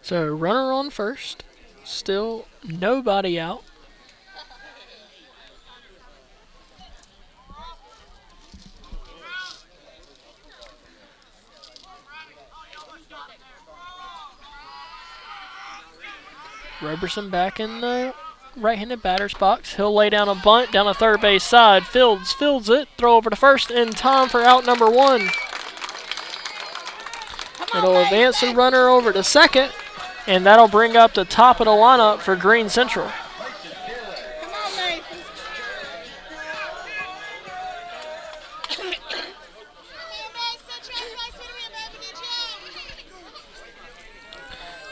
[SPEAKER 1] So runner on first, still nobody out. Robertson back in the right-handed batter's box. He'll lay down a bunt down the third base side. Fields it. Throw over to first in time for out number 1. It'll advance the runner over to second, and that'll bring up the top of the lineup for Greene Central.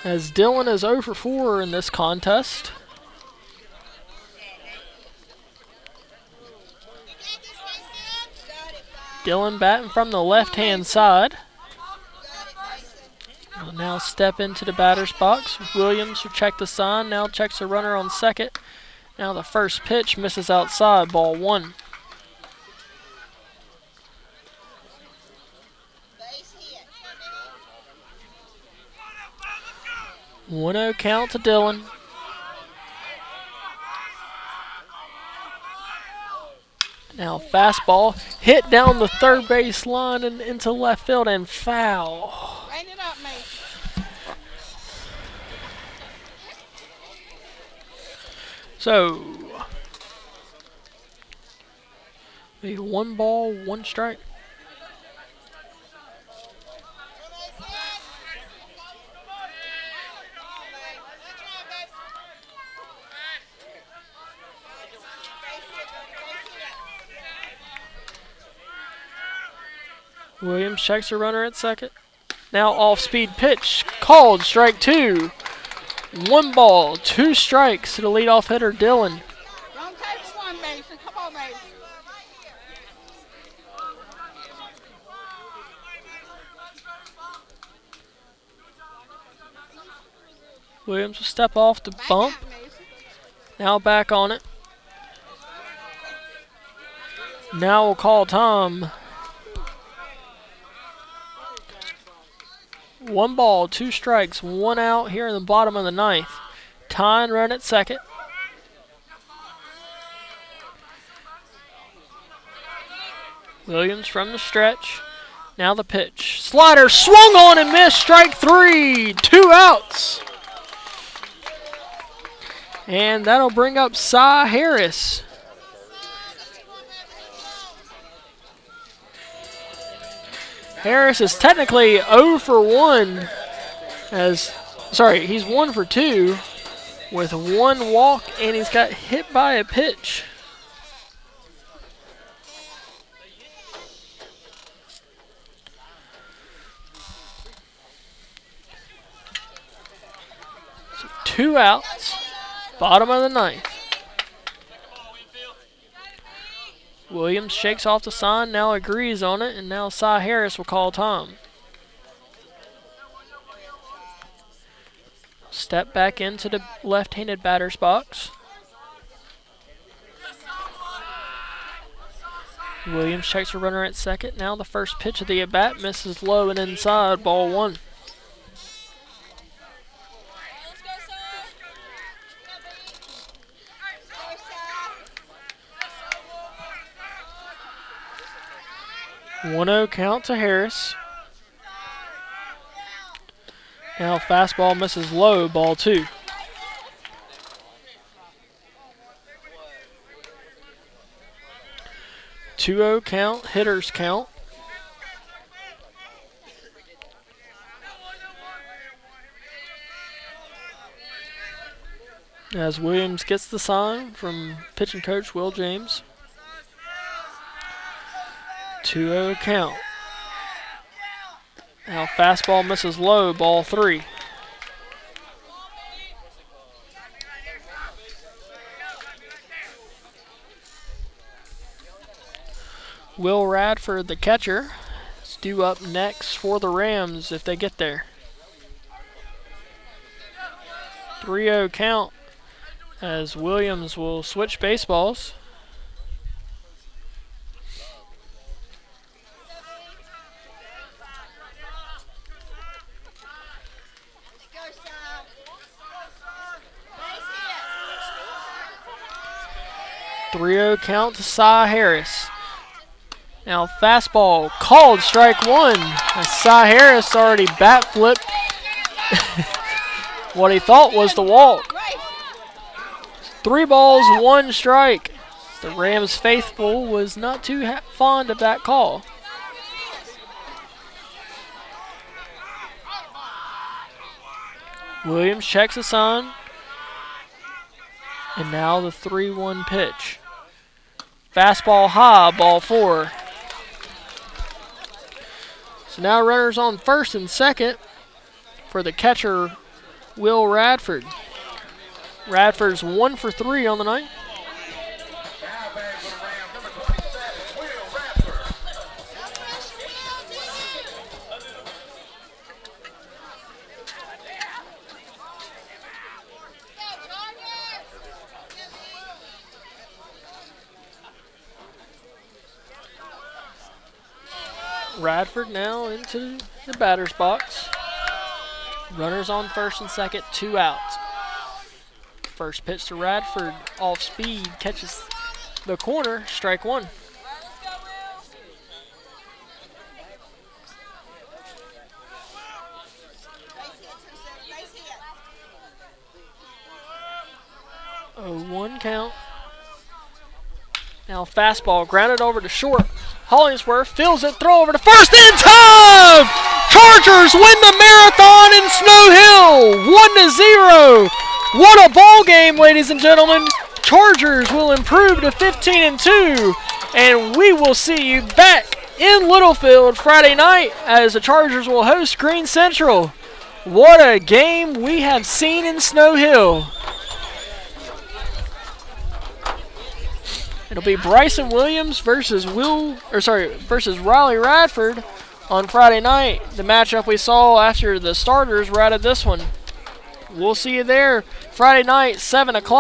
[SPEAKER 1] as Dylan is 0 for 4 in this contest. Dylan batting from the left-hand side. Will now step into the batter's box. Williams will check the sign. Now checks the runner on second. Now the first pitch misses outside. Ball 1. 1-0 count to Dylan. Now fastball hit down the third base line and into left field and foul.
[SPEAKER 2] Line it up, Mason.
[SPEAKER 1] So, be 1 ball, 1 strike. Williams checks the runner at second. Now off-speed pitch, called, strike 2. 1 ball, 2 strikes to the leadoff hitter, Dylan.
[SPEAKER 2] Don't take one, Mason. Come on, Mason.
[SPEAKER 1] Williams will step off the bump. Now back on it. Now we'll call Tom. 1 ball, 2 strikes, 1 out here in the bottom of the 9th. Tying run at second. Williams from the stretch. Now the pitch. Slider swung on and missed. Strike 3. 2 outs. And that'll bring up Cy Harris. Harris is technically 0 for 1 he's 1 for 2 with 1 walk, and he's got hit by a pitch. So 2 outs, bottom of the 9th. Williams shakes off the sign, now agrees on it, and now Cy Harris will call Tom. Step back into the left-handed batter's box. Williams checks the runner at second. Now the first pitch of the at-bat misses low and inside, ball 1. One 0 count to Harris. Now fastball misses low, ball 2. Two 0 count, hitters count. As Williams gets the sign from pitching coach Will James. 2-0 count. Now fastball misses low, ball 3. Will Radford, the catcher, is due up next for the Rams if they get there. 3-0 count as Williams will switch baseballs. Three-0 count to Cy Harris. Now fastball called, strike 1. As Cy Harris already bat flipped what he thought was the walk. 3 balls, 1 strike. The Rams faithful was not too fond of that call. Williams checks the sign. And now the 3-1 pitch. Fastball high, ball 4. So now runners on first and second for the catcher Will Radford. Radford's 1 for 3 on the night. Radford now into the batter's box. Runners on first and second, 2 outs. First pitch to Radford, off speed, catches the corner, strike 1. Oh, 1 count. Now fastball grounded over to short. Hollingsworth fills it, throw over to first in time! Chargers win the marathon in Snow Hill, 1-0. What a ball game, ladies and gentlemen. Chargers will improve to 15-2, and we will see you back in Littlefield Friday night as the Chargers will host Greene Central. What a game we have seen in Snow Hill. It'll be Bryson Williams versus Riley Radford on Friday night. The matchup we saw after the starters were out of this one. We'll see you there Friday night, 7 o'clock.